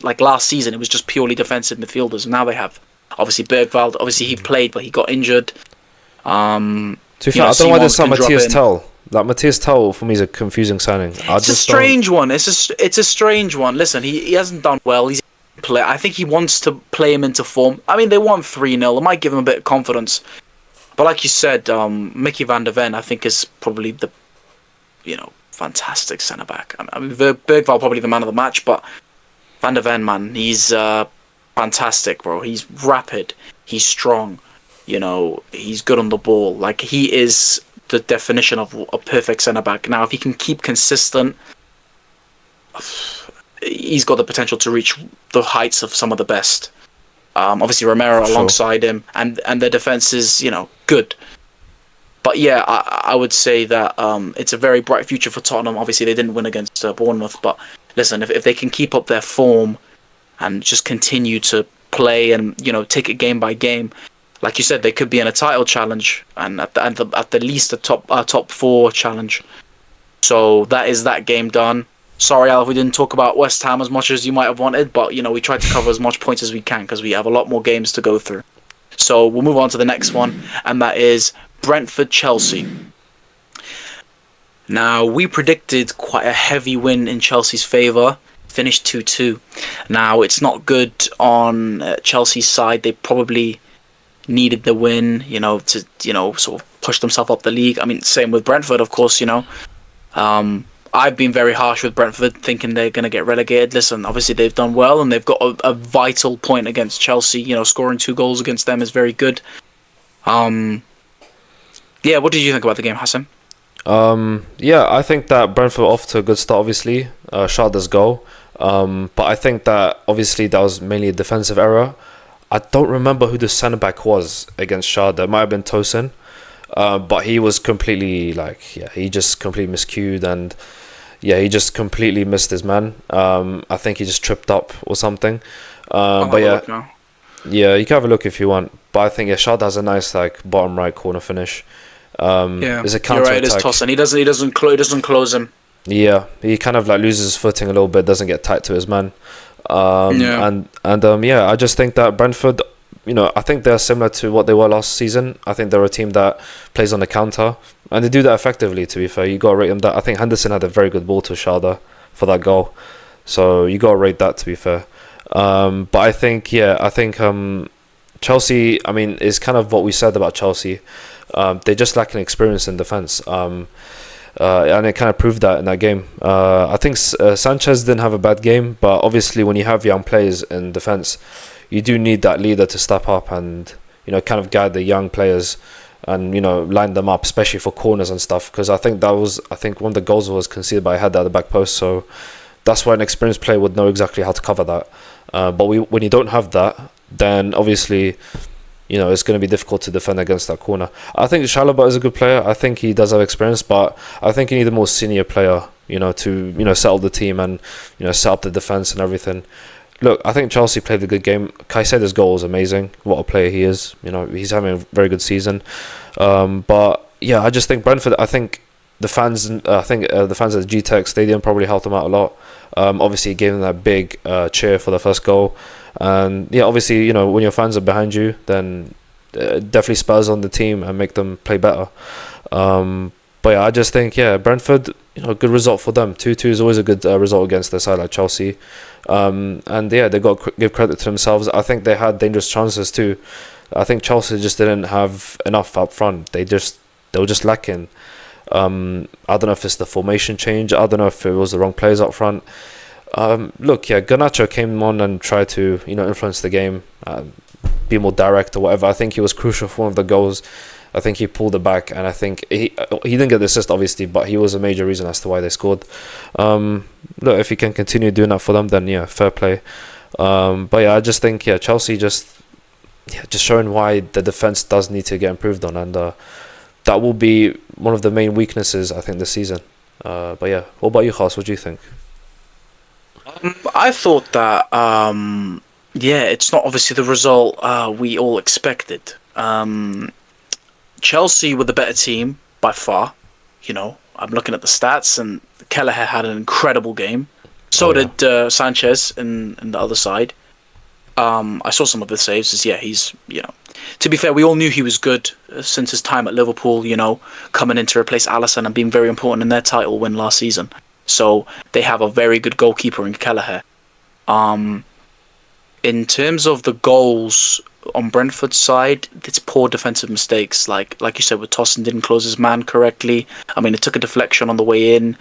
like last season it was just purely defensive midfielders. And now they have obviously Bergwald. Obviously he played, but he got injured. To be fair, I don't know why there's some Matthias Tell. Like Matthias Tell for me is a confusing signing. It's a strange one. It's a strange one. Listen, he hasn't done well. I think he wants to play him into form. I mean, they won 3-0. It might give him a bit of confidence. But like you said, Mickey van der Ven, I think, is probably the fantastic centre back. I mean, Bergwald probably the man of the match, but van der Ven, man, he's fantastic, bro. He's rapid. He's strong. He's good on the ball. Like he is the definition of a perfect centre back. Now, if he can keep consistent, he's got the potential to reach the heights of some of the best. Obviously, Romero alongside him, and their defense is good. But yeah, I would say that it's a very bright future for Tottenham. Obviously, they didn't win against Bournemouth, but listen, if they can keep up their form and just continue to play and take it game by game, like you said, they could be in a title challenge and at the least a top 4 challenge. So that is that game done. Sorry, Al, if we didn't talk about West Ham as much as you might have wanted, but we tried to cover as much points as we can because we have a lot more games to go through. So we'll move on to the next one, and that is Brentford Chelsea. Now, we predicted quite a heavy win in Chelsea's favour, finished 2-2. Now, it's not good on Chelsea's side. They probably needed the win, to sort of push themselves up the league. I mean, same with Brentford, of course. I've been very harsh with Brentford, thinking they're going to get relegated. Listen, obviously they've done well, and they've got a vital point against Chelsea. Scoring 2 goals against them is very good. Yeah, what did you think about the game, Hassan? Yeah, I think that Brentford off to a good start, obviously. Sharda's goal. But I think that, obviously, that was mainly a defensive error. I don't remember who the centre-back was against Sharda. It might have been Tosin. But he was completely, he just completely miscued, and he just completely missed his man. I think he just tripped up or something. But yeah, you can have a look if you want. But I think Sharda has a nice bottom right corner finish. There's a counter you're right. It's Tosin. He doesn't close him. Yeah, he kind of loses his footing a little bit, doesn't get tight to his man. I just think that Brentford, I think they're similar to what they were last season. I think they're a team that plays on the counter, and they do that effectively, to be fair. You got to rate them that. I think Henderson had a very good ball to Sharda for that goal, so you got to rate that, to be fair. But I think Chelsea, is kind of what we said about Chelsea. They just lack an experience in defence. And it kind of proved that in that game. I think Sanchez didn't have a bad game, but obviously when you have young players in defence, you do need that leader to step up and kind of guide the young players and line them up, especially for corners and stuff. Because I think one of the goals was conceded by a header at the back post, so that's why an experienced player would know exactly how to cover that. But when you don't have that, then obviously it's going to be difficult to defend against that corner. I think Chalobah is a good player. I think he does have experience, but I think you need a more senior player, to settle the team and set up the defense and everything. Look, I think Chelsea played a good game. Caicedo's goal is amazing. What a player he is. He's having a very good season. But yeah, I just think Brentford. I think the fans. The fans at the GTEC Stadium probably helped them out a lot. Obviously, it gave them that big cheer for the first goal. And yeah, obviously, when your fans are behind you, then definitely spurs on the team and make them play better. But yeah, I just think Brentford, good result for them. 2-2 is always a good result against a side like Chelsea. And yeah, they got to give credit to themselves. I think they had dangerous chances too. I think Chelsea just didn't have enough up front. They were just lacking. I don't know if it's the formation change. I don't know if it was the wrong players up front. Garnacho came on and tried to influence the game, be more direct or whatever. I think he was crucial for one of the goals. I think he pulled it back, and I think he didn't get the assist obviously, but he was a major reason as to why they scored. If he can continue doing that for them, then yeah, fair play. But yeah, I just think Chelsea just showing why the defense does need to get improved on, and that will be one of the main weaknesses I think this season. But yeah, what about you, Khas? What do you think? I thought that, yeah, it's not obviously the result we all expected. Chelsea were the better team by far. I'm looking at the stats, and Kelleher had an incredible game. Oh So yeah, did Sanchez in the other side. I saw some of the saves. Yeah, to be fair, we all knew he was good since his time at Liverpool, coming in to replace Alisson and being very important in their title win last season. So they have a very good goalkeeper in Kelleher. Um, in terms of the goals on Brentford's side, it's poor defensive mistakes. Like you said, with Tosin didn't close his man correctly. I mean, it took a deflection on the way in.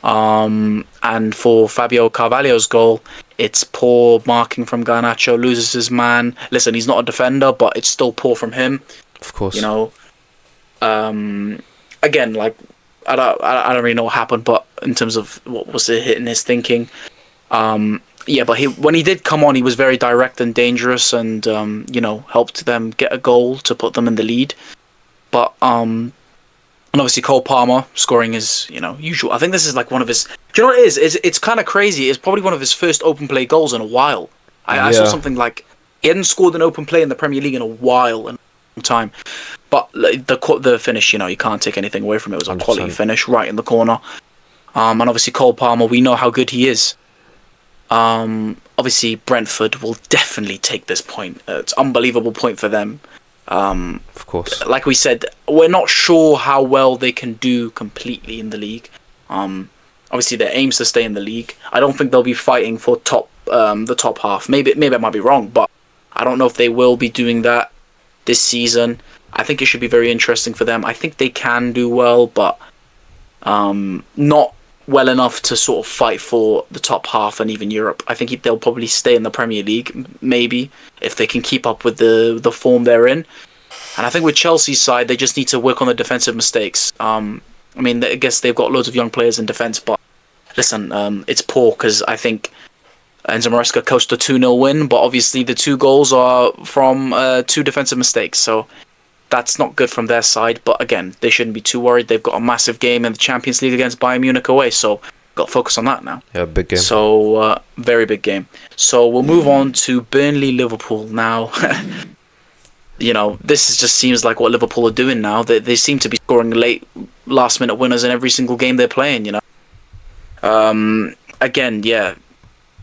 And for Fabio Carvalho's goal, it's poor marking from Garnacho, loses his man. Listen, he's not a defender, but it's still poor from him. of course. Again, like I don't really know what happened, but in terms of what was it hitting his thinking, yeah, but when he did come on, he was very direct and dangerous, and helped them get a goal to put them in the lead. But and obviously Cole Palmer scoring his usual. I think this is like one of his. Do you know what it is? It's kind of crazy. It's probably one of his first open play goals in a while. I saw Yeah. something like he hadn't scored an open play in the Premier League in a while, in a long time. But like, the finish, you can't take anything away from it. It was a quality 100%. finish right in the corner. And obviously Cole Palmer, we know how good he is. Obviously Brentford will definitely take this point. It's an unbelievable point for them. Of course. Like we said, we're not sure how well they can do completely in the league. Obviously their aim's to stay in the league. I don't think they'll be fighting for the top half. Maybe I might be wrong, but I don't know if they will be doing that this season. I think it should be very interesting for them. I think they can do well, but not well enough to sort of fight for the top half and even Europe. I think they'll probably stay in the Premier League, maybe, if they can keep up with the form they're in. And I think with Chelsea's side, they just need to work on the defensive mistakes. I mean, I guess they've got loads of young players in defence, but listen, it's poor because I think Enzo Maresca coached a 2-0 win, but obviously the 2 goals are from 2 defensive mistakes, so that's not good from their side. But again, they shouldn't be too worried. They've got a massive game in the Champions League against Bayern Munich away, so got to focus on that now. Yeah, big game. So, very big game. So we'll move on to Burnley Liverpool now. This just seems like what Liverpool are doing now. They seem to be scoring late, last-minute winners in every single game they're playing. Again, yeah,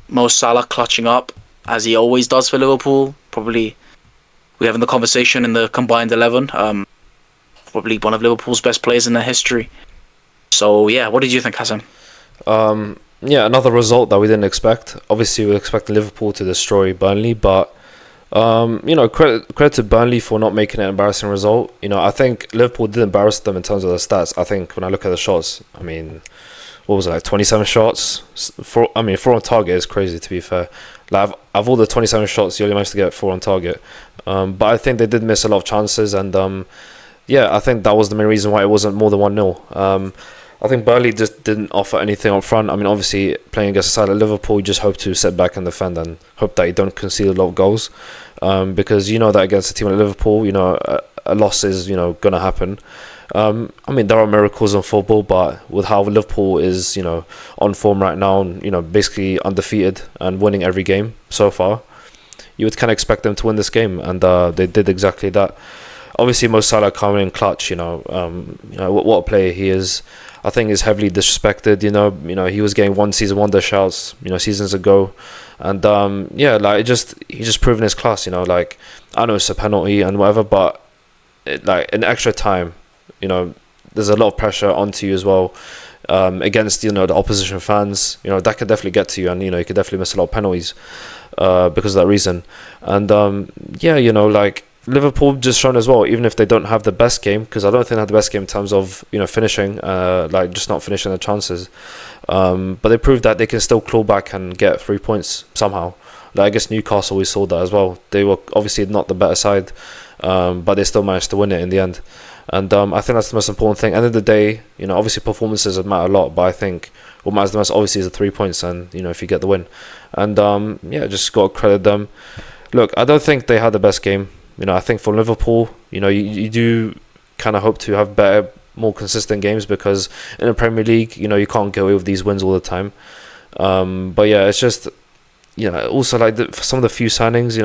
Mo Salah clutching up as he always does for Liverpool. Probably we're having the conversation in the combined 11. Probably one of Liverpool's best players in their history. So yeah, what did you think, Hassan? Yeah, another result that we didn't expect. Obviously, we were expecting Liverpool to destroy Burnley, but credit to Burnley for not making an embarrassing result. I think Liverpool did embarrass them in terms of the stats. I think when I look at the shots, I mean, what was it, like 27 shots? 4 on target is crazy, to be fair. Like, of all the 27 shots, you only managed to get 4 on target. But I think they did miss a lot of chances, and yeah, I think that was the main reason why it wasn't more than 1-0. I think Burnley just didn't offer anything up front. I mean, obviously, playing against a side like Liverpool, you just hope to sit back and defend and hope that you don't concede a lot of goals. Because you know that against a team like Liverpool, a loss is, going to happen. I mean, there are miracles in football, but with how Liverpool is, on form right now, and, basically undefeated and winning every game so far, you would kind of expect them to win this game, and they did exactly that. Obviously, Mo Salah coming in clutch, what a player he is. I think is heavily disrespected. He was getting one season wonder shouts, seasons ago, and like he's just proven his class. Like, I know it's a penalty and whatever, but in extra time, there's a lot of pressure onto you as well, against the opposition fans. That could definitely get to you, and you could definitely miss a lot of penalties because of that reason. And like, Liverpool just shown as well, even if they don't have the best game, because I don't think they have the best game in terms of finishing, like just not finishing the chances. But they proved that they can still claw back and get 3 points somehow. Like, I guess Newcastle, we saw that as well. They were obviously not the better side, but they still managed to win it in the end. And I think that's the most important thing. End of the day, obviously performances matter a lot, but I think what matters the most obviously is the 3 points, and if you get the win. And just got to credit them. Look, I don't think they had the best game. I think for Liverpool, you do kind of hope to have better, more consistent games, because in the Premier League, you can't get away with these wins all the time. But yeah, it's just, also like some of the few signings,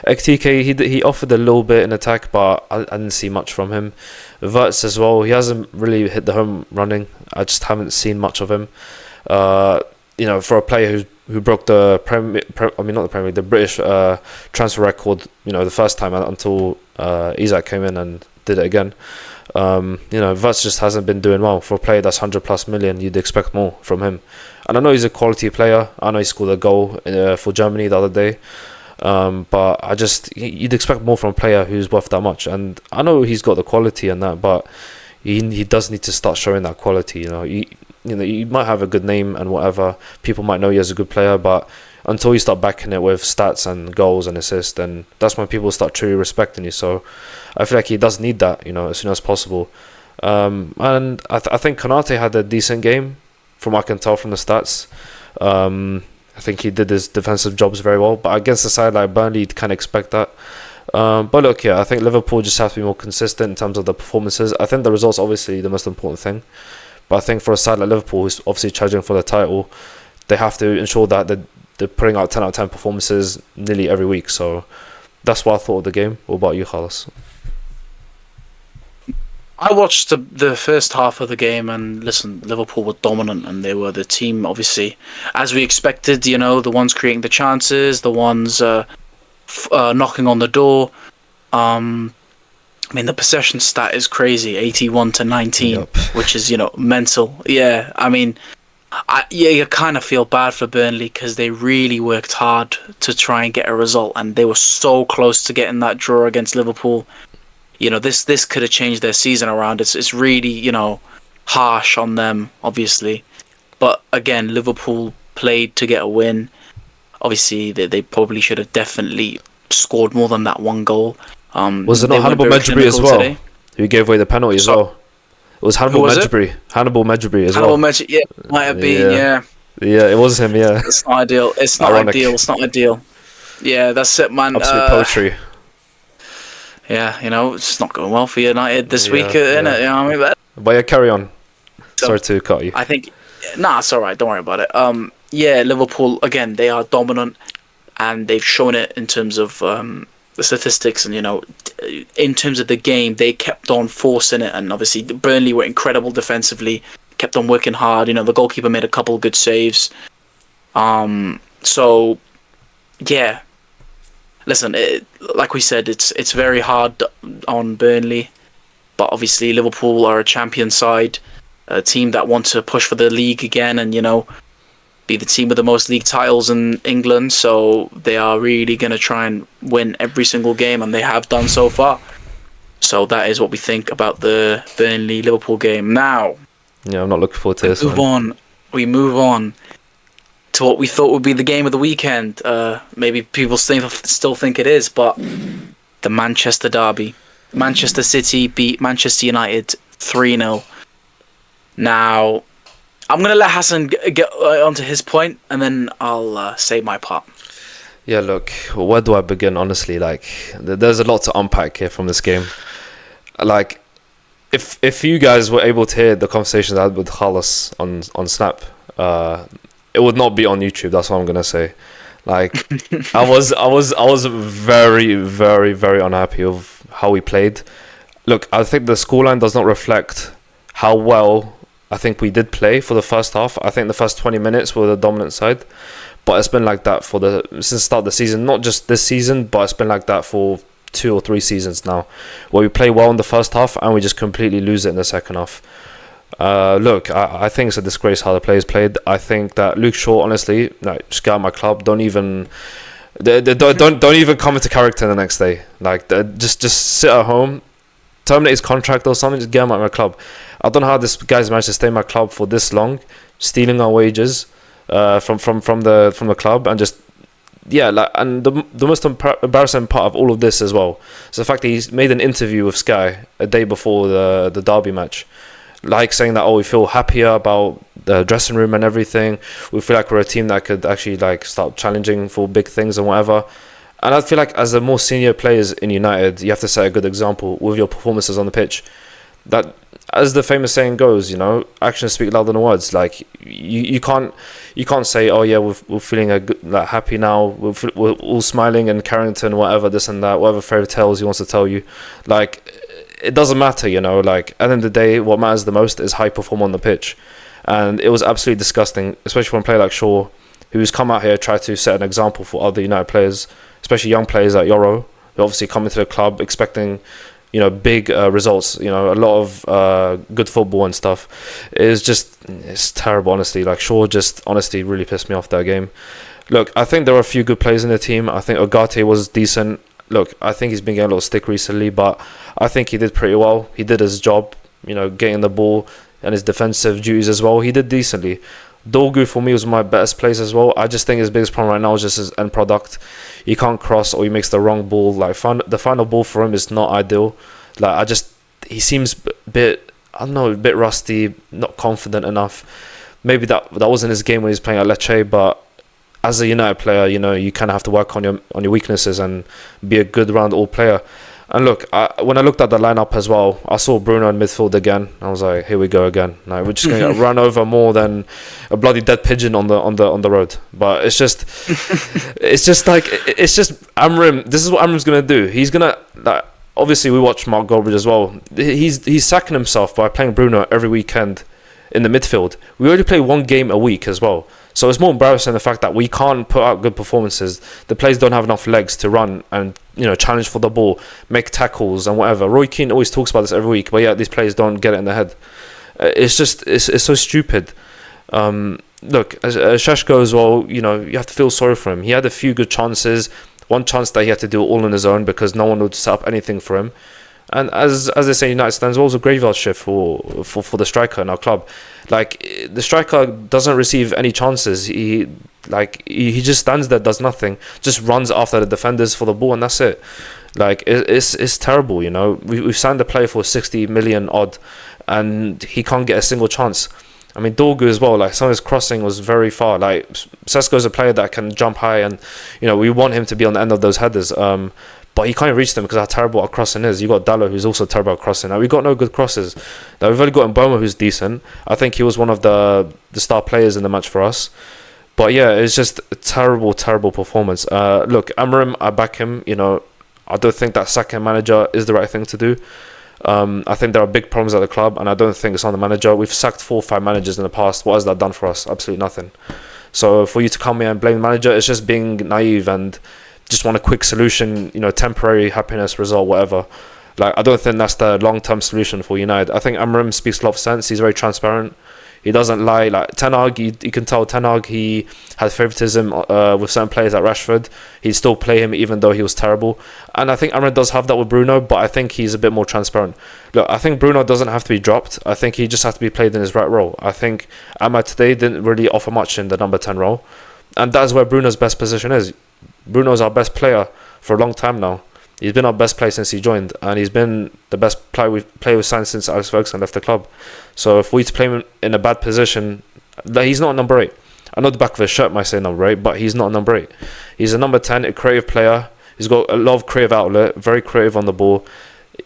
XTK, he offered a little bit in attack, but I didn't see much from him. Verts as well, he hasn't really hit the home running. I just haven't seen much of him. For a player who broke the the British transfer record, the first time until Isak came in and did it again. Verts just hasn't been doing well. For a player that's 100+ million, you'd expect more from him. And I know he's a quality player. I know he scored a goal for Germany the other day. But you'd expect more from a player who's worth that much. And I know he's got the quality and that, but he does need to start showing that quality. You might have a good name and whatever. People might know you as a good player, but until you start backing it with stats and goals and assists, then that's when people start truly respecting you. So I feel like he does need that, as soon as possible. And I think Konate had a decent game, from what I can tell from the stats. I think he did his defensive jobs very well, but against a side like Burnley, you'd kind of expect that. But look, I think Liverpool just have to be more consistent in terms of the performances. I think the results obviously the most important thing, but I think for a side like Liverpool, who's obviously charging for the title, they have to ensure that they're putting out 10 out of 10 performances nearly every week. So that's what I thought of the game. What about you, Carlos? I watched the first half of the game, and listen, Liverpool were dominant, and they were the team, obviously, as we expected, the ones creating the chances, the ones knocking on the door. The possession stat is crazy, 81-19, Yep. which is, mental. Yeah, you kind of feel bad for Burnley because they really worked hard to try and get a result, and they were so close to getting that draw against Liverpool. This could have changed their season around. It's really, harsh on them, obviously. But again, Liverpool played to get a win. Obviously, they probably should have definitely scored more than that one goal. Was it not Hannibal Medjugorje as well, today, who gave away the penalty as well? It was Hannibal Medjugorje. Hannibal Medjugorje as well. Yeah, might have been, yeah. Yeah, it was him, yeah. It's not ideal. It's not ideal. Yeah, that's it, man. Absolute poetry. Yeah, it's not going well for United this week, innit? But yeah, carry on. Sorry to cut you. I think, it's all right. Don't worry about it. Liverpool, again, they are dominant, and they've shown it in terms of the statistics, and in terms of the game, they kept on forcing it, and obviously Burnley were incredible defensively, kept on working hard. The goalkeeper made a couple of good saves. So, yeah. Listen, like we said, it's very hard on Burnley, but obviously Liverpool are a champion side, a team that want to push for the league again, and be the team with the most league titles in England. So they are really going to try and win every single game, and they have done so far. So that is what we think about the Burnley-Liverpool game. Now, I'm not looking forward to this. We move on to what we thought would be the game of the weekend. Maybe people still think it is, but the Manchester derby. Manchester City beat Manchester United 3-0. Now, I'm going to let Hassan get onto his point, and then I'll say my part. Yeah, look, where do I begin, honestly? There's a lot to unpack here from this game. If you guys were able to hear the conversations I had with Carlos on Snap, it would not be on YouTube. That's what I'm gonna say. I was very, very, very unhappy with how we played. Look, I think the scoreline does not reflect how well I think we did play for the first half. I think the first 20 minutes were the dominant side, but it's been like that since the start of the season. Not just this season, but it's been like that for 2 or 3 seasons now, where we play well in the first half and we just completely lose it in the second half. Look, I think it's a disgrace how the players played. I think that Luke Shaw, honestly, just get out of my club. Don't even come into character the next day. Just sit at home, terminate his contract or something. Just get him out of my club. I don't know how this guy's managed to stay in my club for this long, stealing our wages from the club, and just and the most embarrassing part of all of this as well is the fact that he's made an interview with Sky a day before the derby match. Saying that, we feel happier about the dressing room and everything. We feel like we're a team that could actually start challenging for big things and whatever. And I feel like as the more senior players in United, you have to set a good example with your performances on the pitch. That as the famous saying goes, actions speak louder than words. Like you can't say, oh yeah, we're feeling like happy now, we're all smiling and Carrington, whatever, this and that, whatever fairy tales he wants to tell you. Like it doesn't matter, Like at the end of the day, what matters the most is how you perform on the pitch, and it was absolutely disgusting, especially when a player like Shaw, who's come out here tried to set an example for other United players, especially young players like Yoro, who obviously come into the club expecting big results, a lot of good football and stuff. It's terrible, honestly. Like Shaw just honestly really pissed me off that game. Look, I think there were a few good players in the team. I think Ogate was decent. Look, I think he's been getting a little stick recently, but I think he did pretty well. He did his job, getting the ball and his defensive duties as well. He did decently. Dorgu for me was my best place as well. I just think his biggest problem right now is just his end product. He can't cross, or he makes the wrong ball. Like the final ball for him is not ideal. Like he seems a bit rusty, not confident enough. Maybe that wasn't his game when he was playing at Lecce, but as a United player, you kind of have to work on your weaknesses and be a good round-all player. And look, when I looked at the lineup as well, I saw Bruno in midfield again. I was like, here we go again. Like, we're just going to get run over more than a bloody dead pigeon on the road. But it's just Amrim. This is what Amrim's going to do. He's going to obviously we watch Mark Goldbridge as well. He's sacking himself by playing Bruno every weekend in the midfield. We only play one game a week as well. So it's more embarrassing the fact that we can't put out good performances. The players don't have enough legs to run and challenge for the ball, make tackles and whatever. Roy Keane always talks about this every week, but yeah, these players don't get it in their head. It's so stupid. Look, as Sheshko as well, you have to feel sorry for him. He had a few good chances. One chance that he had to do it all on his own because no one would set up anything for him. And as they say, United stands well as a graveyard shift for the striker in our club. Like, the striker doesn't receive any chances. He just stands there, does nothing, just runs after the defenders for the ball, and that's it. Like, it's terrible. We've signed a player for 60 million odd, and he can't get a single chance. I mean, Dorgu as well. Like, some of his crossing was very far. Like, Sesko's a player that can jump high, and we want him to be on the end of those headers. But he can't reach them because how terrible our crossing is. You got Dallo, who's also terrible at crossing. Now, we've got no good crosses. Now, we've only got Mboma, who's decent. I think he was one of the star players in the match for us. But yeah, it's just a terrible, terrible performance. Look, Amarim, I back him. I don't think that second manager is the right thing to do. I think there are big problems at the club, and I don't think it's on the manager. We've sacked 4 or 5 managers in the past. What has that done for us? Absolutely nothing. So for you to come here and blame the manager, it's just being naive and just want a quick solution, temporary happiness result, whatever. Like, I don't think that's the long-term solution for United. I think Amram speaks a lot of sense. He's very transparent. He doesn't lie. Like Ten Hag, you can tell Ten Hag, he has favouritism with certain players like Rashford. He'd still play him even though he was terrible. And I think Amram does have that with Bruno, but I think he's a bit more transparent. Look, I think Bruno doesn't have to be dropped. I think he just has to be played in his right role. I think Ahmad today didn't really offer much in the number 10 role. And that's where Bruno's best position is. Bruno's our best player for a long time now. He's been our best player since he joined, and he's been the best player we've signed since Alex Ferguson left the club. So if we to play him in a bad position, he's not a number 8. I know the back of his shirt might say number 8, but he's not a number 8. He's a number 10, a creative player. He's got a lot of creative outlet, very creative on the ball,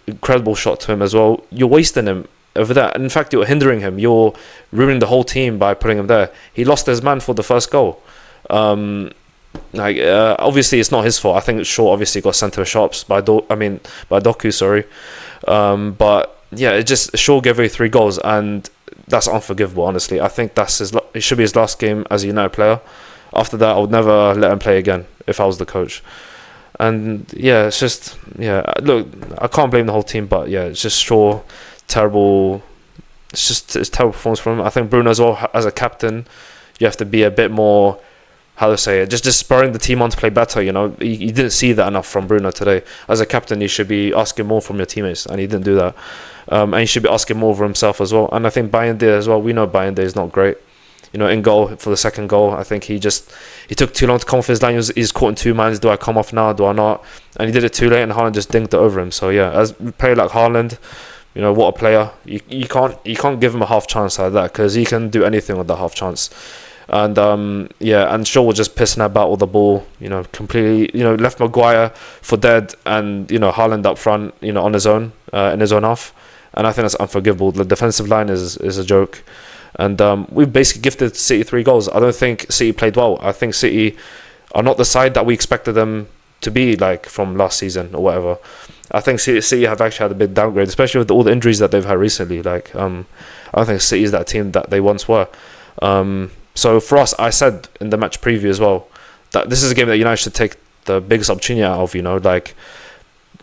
incredible shot to him as well. You're wasting him over there. And in fact, you're hindering him. You're ruining the whole team by putting him there. He lost his man for the first goal. Obviously it's not his fault. I think Shaw obviously got sent to the shops by Doku, sorry. But yeah, it just Shaw gave away 3 goals, and that's unforgivable. Honestly, I think it should be his last game as a United player. After that, I would never let him play again if I was the coach. And yeah, it's just look, I can't blame the whole team, but yeah, it's just Shaw, terrible. It's terrible performance from him. I think Bruno as well, as a captain, you have to be a bit more, how to say it, just spurring the team on to play better. You didn't see that enough from Bruno today. As a captain, you should be asking more from your teammates, and he didn't do that. And he should be asking more of himself as well. And I think Bayende as well, we know Bayende is not great. In goal for the second goal, I think he took too long to come off his line. He's caught in 2 mans. Do I come off now? Do I not? And he did it too late, and Haaland just dinked it over him. So yeah, as a player like Haaland, what a player. You can't give him a half chance like that, because he can do anything with that half chance. And and Shaw was just pissing about with the ball, completely, left Maguire for dead, and Haaland up front, on his own, in his own half, and I think that's unforgivable. The defensive line is a joke, and we've basically gifted City 3 goals. I don't think City played well. I think City are not the side that we expected them to be, like, from last season or whatever. I think City have actually had a big downgrade, especially with all the injuries that they've had recently. Like, I don't think City is that team that they once were. So for us, I said in the match preview as well that this is a game that United should take the biggest opportunity out of. You know, like,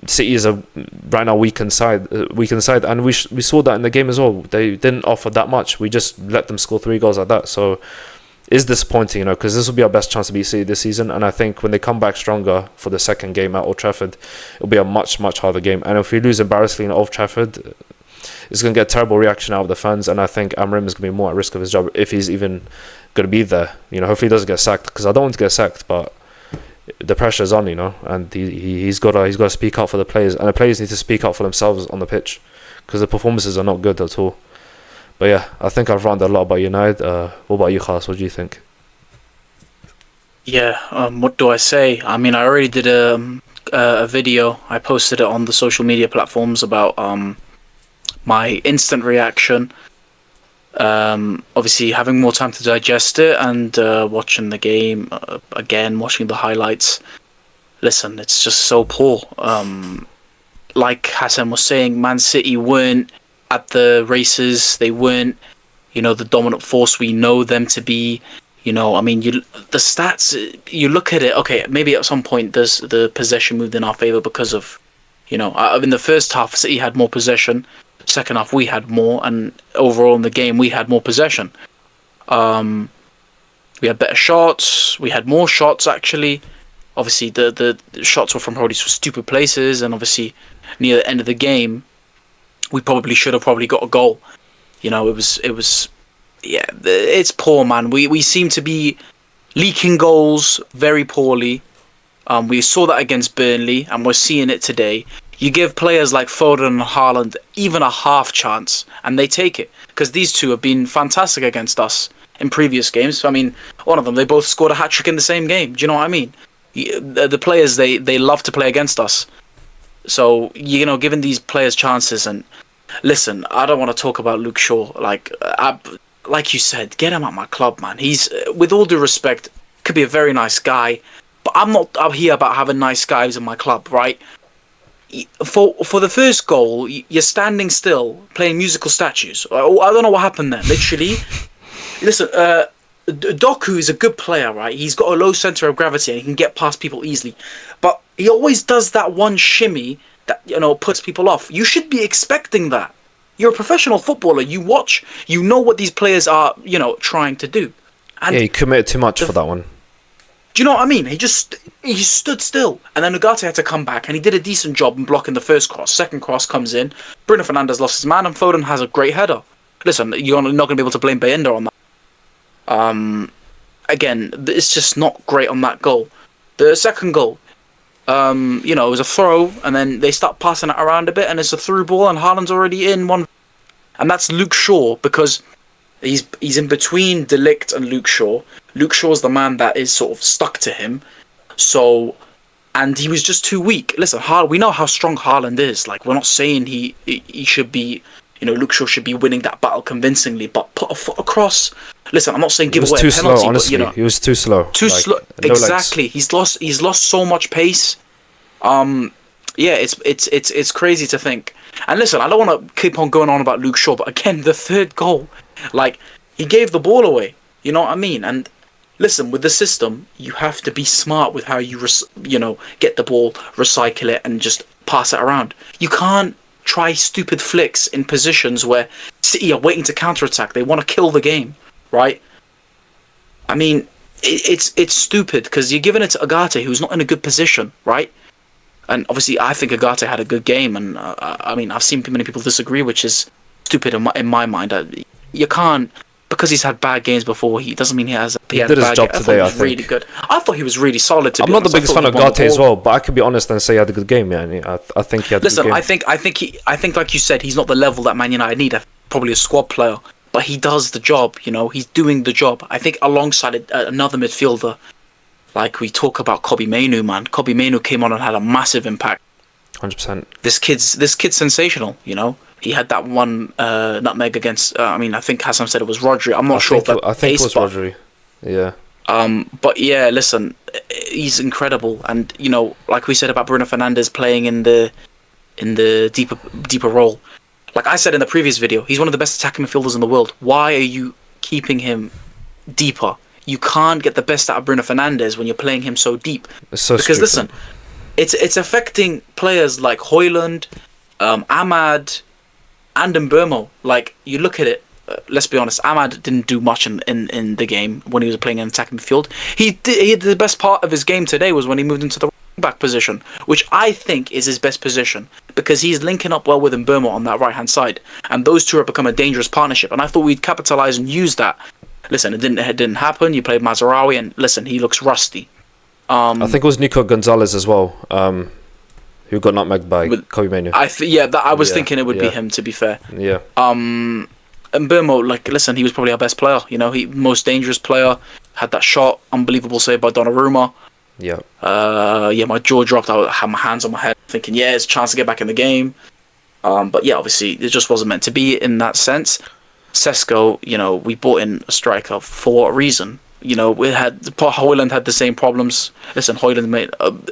City is right now weakened side, and we saw that in the game as well. They didn't offer that much. We just let them score 3 goals like that. So it's disappointing, you know, because this will be our best chance to beat City this season. And I think when they come back stronger for the second game at Old Trafford, it'll be a much harder game. And if we lose embarrassingly at Old Trafford, it's going to get a terrible reaction out of the fans. And I think Amrim is going to be more at risk of his job if he's even going to be there. You know, hopefully he doesn't get sacked, because I don't want to get sacked, but the pressure's on, you know, and he's got to speak up for the players, and the players need to speak up for themselves on the pitch, because the performances are not good at all. But yeah, I think I've ranted a lot about United. What about you, Khas? What do you think? Yeah, what do I say? I mean, I already did a video. I posted it on the social media platforms about my instant reaction. Obviously, having more time to digest it and watching the game again, watching the highlights. Listen, it's just so poor. Like Hassan was saying, Man City weren't at the races. They weren't, you know, the dominant force we know them to be. You know, I mean, the stats, you look at it, okay, maybe at some point the possession moved in our favour because of, you know, in the first half, City had more possession. Second half, we had more, and overall in the game, we had more possession. We had better shots. We had more shots, actually. Obviously, the shots were from probably stupid places, and obviously, near the end of the game, we probably should have got a goal. You know, it was, yeah, it's poor, man. We seem to be leaking goals very poorly. We saw that against Burnley, and we're seeing it today. You give players like Foden and Haaland even a half chance, and they take it, because these two have been fantastic against us in previous games. I mean, one of them, they both scored a hat-trick in the same game. Do you know what I mean? The players, they love to play against us. So, you know, giving these players chances, and listen, I don't want to talk about Luke Shaw. Like you said, get him at my club, man. He's, with all due respect, could be a very nice guy, but I'm not out here about having nice guys in my club, right? For the first goal, you're standing still, playing musical statues. I don't know what happened there, literally. Listen, Doku is a good player, right? He's got a low center of gravity and he can get past people easily. But he always does that one shimmy that, you know, puts people off. You should be expecting that. You're a professional footballer. You watch, you know what these players are, you know, trying to do. And yeah, he committed too much for that one. Do you know what I mean? He stood still. And then Ugarte had to come back, and he did a decent job in blocking the first cross. Second cross comes in. Bruno Fernandes lost his man, and Foden has a great header. Listen, you're not going to be able to blame Bayinda on that. Again, it's just not great on that goal. The second goal, you know, it was a throw, and then they start passing it around a bit, and it's a through ball, and Haaland's already in one. And that's Luke Shaw, because he's in between De Ligt and Luke Shaw. Luke Shaw's the man that is sort of stuck to him. So, and he was just too weak. Listen, we know how strong Haaland is. Like, we're not saying he should be, you know, Luke Shaw should be winning that battle convincingly, but put a foot across. Listen, I'm not saying give away a penalty, slow, honestly. But, you know, he was too slow. Slow. No exactly. Legs. He's lost so much pace. Yeah, it's crazy to think. And listen, I don't want to keep on going on about Luke Shaw, but again, the third goal, like, he gave the ball away. You know what I mean? And listen, with the system, you have to be smart with how you get the ball, recycle it, and just pass it around. You can't try stupid flicks in positions where City are waiting to counter-attack. They want to kill the game, right? I mean, it's stupid, because you're giving it to Ugarte, who's not in a good position, right? And obviously, I think Ugarte had a good game, and I mean, I've seen many people disagree, which is stupid in my mind. You can't, because he's had bad games before, he doesn't mean he did his job today. I think really good. I thought he was really solid. I'm not the biggest fan of Ugarte as well, but I could be honest and say he had a good game. Yeah, I think he had. Listen, a good game. I think like you said, he's not the level that Man United need. Probably a squad player, but he does the job. You know, he's doing the job. I think alongside another midfielder, like we talk about Kobbie Mainoo, man. Kobbie Mainoo came on and had a massive impact. 100%. This kid's sensational. You know, He had that one nutmeg against. I think Hassan said it was Rodri. I'm not sure if that. I think it was Rodri. Yeah. But yeah, listen, he's incredible, and like we said about Bruno Fernandes playing in the deeper role. Like I said in the previous video, he's one of the best attacking midfielders in the world. Why are you keeping him deeper? You can't get the best out of Bruno Fernandes when you're playing him so deep. It's so because stupid. listen, it's affecting players like Højlund, Ahmad, and Mbeumo. Like you look at it, let's be honest, Ahmad didn't do much in the game when he was playing in attacking midfield. He did the best part of his game today was when he moved into the back position, which I think is his best position because he's linking up well with Mbeumo on that right hand side, and those two have become a dangerous partnership. And I thought we'd capitalize and use that. Listen, it didn't happen. You played Mazraoui, and listen, he looks rusty. I think it was Nico Gonzalez as well, who got nutmegged by Kobe Manu. I was thinking it would be him. To be fair, And Mbeumo, like, listen, he was probably our best player. He most dangerous player. Had that shot, unbelievable save by Donnarumma. Yeah. My jaw dropped. I had my hands on my head, thinking, it's a chance to get back in the game. But yeah, obviously, it just wasn't meant to be in that sense. Sesko, we bought in a striker for a reason. Højlund had the same problems. Listen, Højlund made.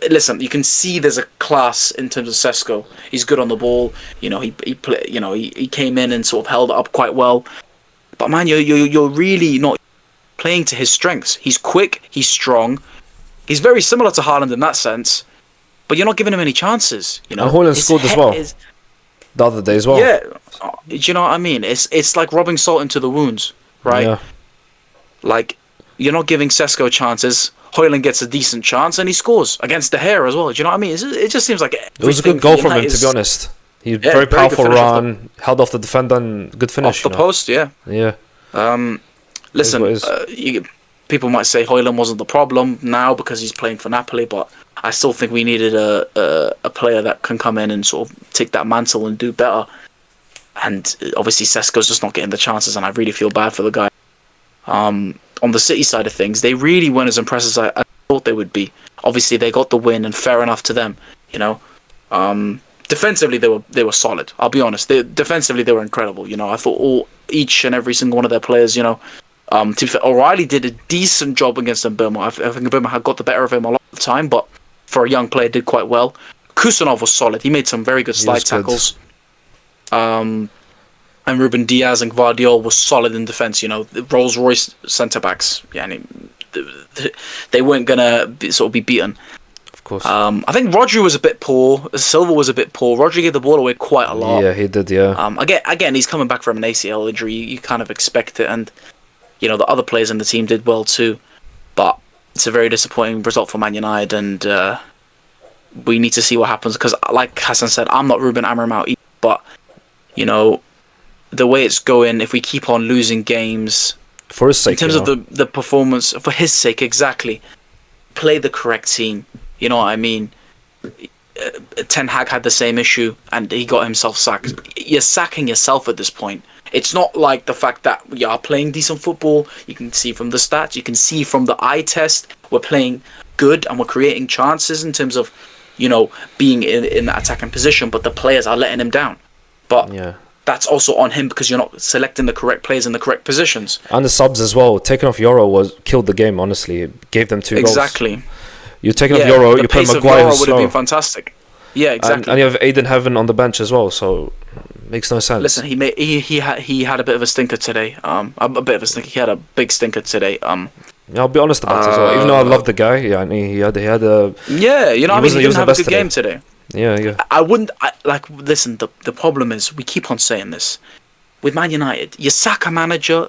Listen, you can see there's a class in terms of Sesko. He's good on the ball. He came in and sort of held it up quite well. But man, you're really not playing to his strengths. He's quick. He's strong. He's very similar to Haaland in that sense. But you're not giving him any chances. And Højlund scored as well. The other day as well. Yeah, do you know what I mean? It's like rubbing salt into the wounds, right? Yeah. Like, you're not giving Sesko chances. Højlund gets a decent chance and he scores against De Gea as well. Do you know what I mean? It just seems like it was a good goal from him, to be honest. He very powerful run, held off the defender, and good finish. Off the post, yeah. Yeah. Listen, people might say Højlund wasn't the problem now because he's playing for Napoli, but I still think we needed a player that can come in and sort of take that mantle and do better. And obviously Sesko's just not getting the chances, and I really feel bad for the guy. On the City side of things, they really weren't as impressed as I thought they would be. Obviously, they got the win, and fair enough to them. Defensively, they were solid. I'll be honest. Defensively, they were incredible. I thought each and every single one of their players. To be fair, O'Reilly did a decent job against Mbeumo. I think Mbeumo had got the better of him a lot of the time, but for a young player, did quite well. Kusanov was solid. He made some very good slide tackles. And Ruben Diaz and Gvardiol was solid in defence. The Rolls-Royce centre-backs. They weren't going to sort of be beaten. Of course. I think Rodri was a bit poor. Silva was a bit poor. Rodri gave the ball away quite a lot. Yeah, he did, yeah. Again, he's coming back from an ACL injury. You kind of expect it. And, the other players in the team did well too. But it's a very disappointing result for Man United. And we need to see what happens. Because, like Hassan said, I'm not Ruben Amorim out either. But, the way it's going, if we keep on losing games, for his sake, in terms of the performance, for his sake, exactly, play the correct team. You know what I mean? Ten Hag had the same issue, and he got himself sacked. You're sacking yourself at this point. It's not like the fact that we are playing decent football. You can see from the stats, you can see from the eye test, we're playing good and we're creating chances in terms of, being in that attacking position, but the players are letting him down. But that's also on him because you're not selecting the correct players in the correct positions. And the subs as well. Taking off Euro killed the game, honestly. It gave them 2 goals. Exactly. You're taking off Euro, you put Maguire would have been fantastic. Yeah, exactly. And you have Aiden Heaven on the bench as well, so makes no sense. Listen, he had a bit of a stinker today. A bit of a stinker. He had a big stinker today. I'll be honest about it as well. Even though I love the guy, he had a. Yeah, he didn't have a good game today. Yeah. Listen, the problem is, we keep on saying this. With Man United, you sack a manager,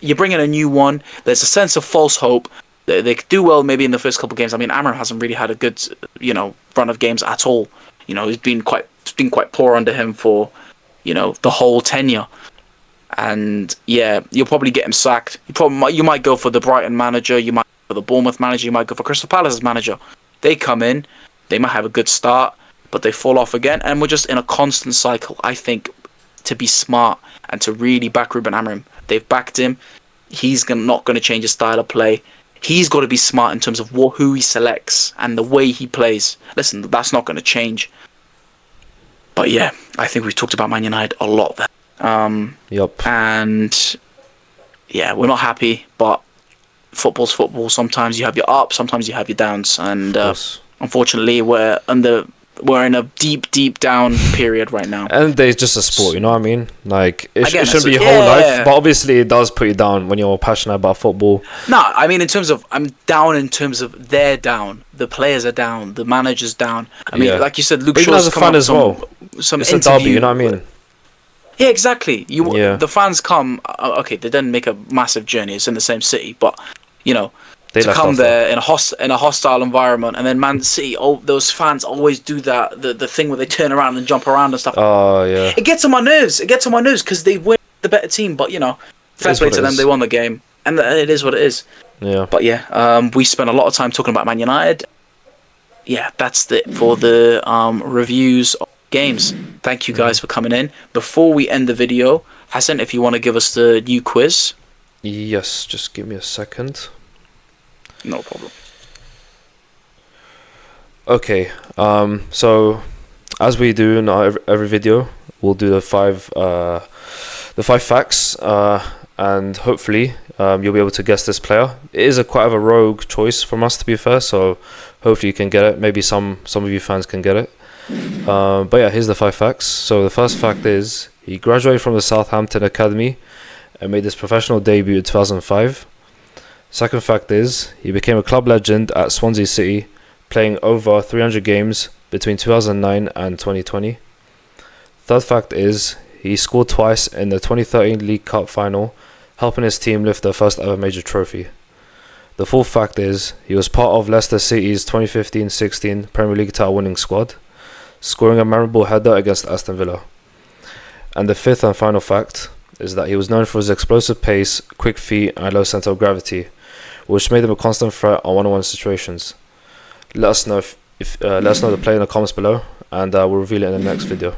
you bring in a new one, there's a sense of false hope. They could do well maybe in the first couple of games. Amorim hasn't really had a good, run of games at all. It's been quite poor under him for, the whole tenure. And yeah, you'll probably get him sacked. You might go for the Brighton manager, you might go for the Bournemouth manager, you might go for Crystal Palace's manager. They come in, they might have a good start, but they fall off again, and we're just in a constant cycle. I think to be smart and to really back Ruben Amorim, they've backed him. He's not going to change his style of play. He's got to be smart in terms of who he selects and the way he plays. Listen, that's not going to change. But yeah, I think we've talked about Man United a lot there. Yup. And yeah, we're not happy, but football's football. Sometimes you have your ups, sometimes you have your downs, and Of course. unfortunately, we're in a deep down period right now. And it's just a sport, you know what I mean? Like, it shouldn't be your yeah, whole life, yeah. but obviously it does put you down when you're passionate about football. No, I mean, in terms of, I'm down in terms of they're down, the players are down, the manager's down. I mean, Yeah. like you said, Luke But even Shaw's as a come fan up as well, some it's a interview. derby, you know what I mean? Yeah, exactly. Yeah. The fans come. Okay, they didn't make a massive journey. It's in the same city, but you know, They to left come after. there in a hostile environment, and then Man City. Oh, those fans always do that. The thing where they turn around and jump around and stuff. Oh, yeah. It gets on my nerves. It gets on my nerves because they win the better team. But you know, fair is play what to it them. is. They won the game, and it is what it is. Yeah. But yeah, we spent a lot of time talking about Man United. Yeah, that's it for the reviews of games. Thank you guys for coming in. Before we end the video, Hassan, if you want to give us the new quiz. Yes, just give me a second. No problem. Okay, so as we do in every video, we'll do the five facts, and hopefully you'll be able to guess this player. It is quite of a rogue choice from us, to be fair, so hopefully you can get it. Maybe some of you fans can get it. But yeah, here's the 5 facts. So the first fact is he graduated from the Southampton Academy and made his professional debut in 2005. Second fact is he became a club legend at Swansea City, playing over 300 games between 2009 and 2020. Third fact is he scored twice in the 2013 League Cup final, helping his team lift their first ever major trophy. The fourth fact is he was part of Leicester City's 2015-16 Premier League title winning squad, scoring a memorable header against Aston Villa. And the fifth and final fact is that he was known for his explosive pace, quick feet and low centre of gravity, which made him a constant threat on one-on-one situations. Let us know let us know the play in the comments below, and we'll reveal it in the next video.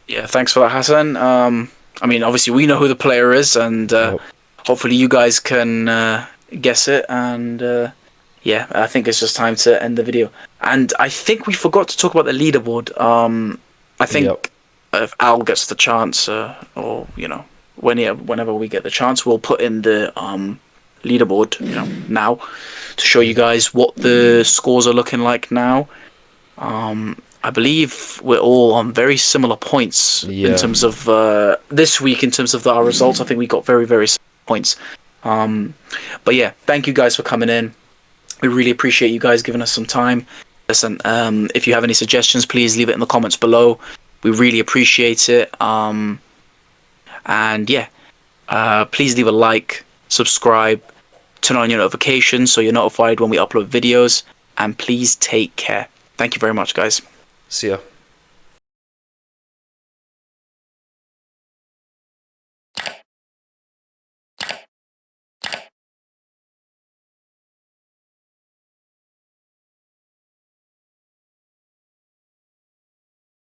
Yeah, thanks for that, Hassan. I mean, obviously we know who the player is, and hopefully you guys can guess it. And yeah, I think it's just time to end the video. And I think we forgot to talk about the leaderboard. I think if Al gets the chance, or you know, whenever we get the chance, we'll put in the leaderboard, you know, now to show you guys what the scores are looking like now. I believe we're all on very similar points in terms of this week. In terms of our results, I think we got very similar points. But yeah, thank you guys for coming in. We really appreciate you guys giving us some time. Listen, if you have any suggestions, please leave it in the comments below. We really appreciate it. And yeah, please leave a like, subscribe, turn on your notifications so you're notified when we upload videos, and please take care. Thank you very much, guys. See ya.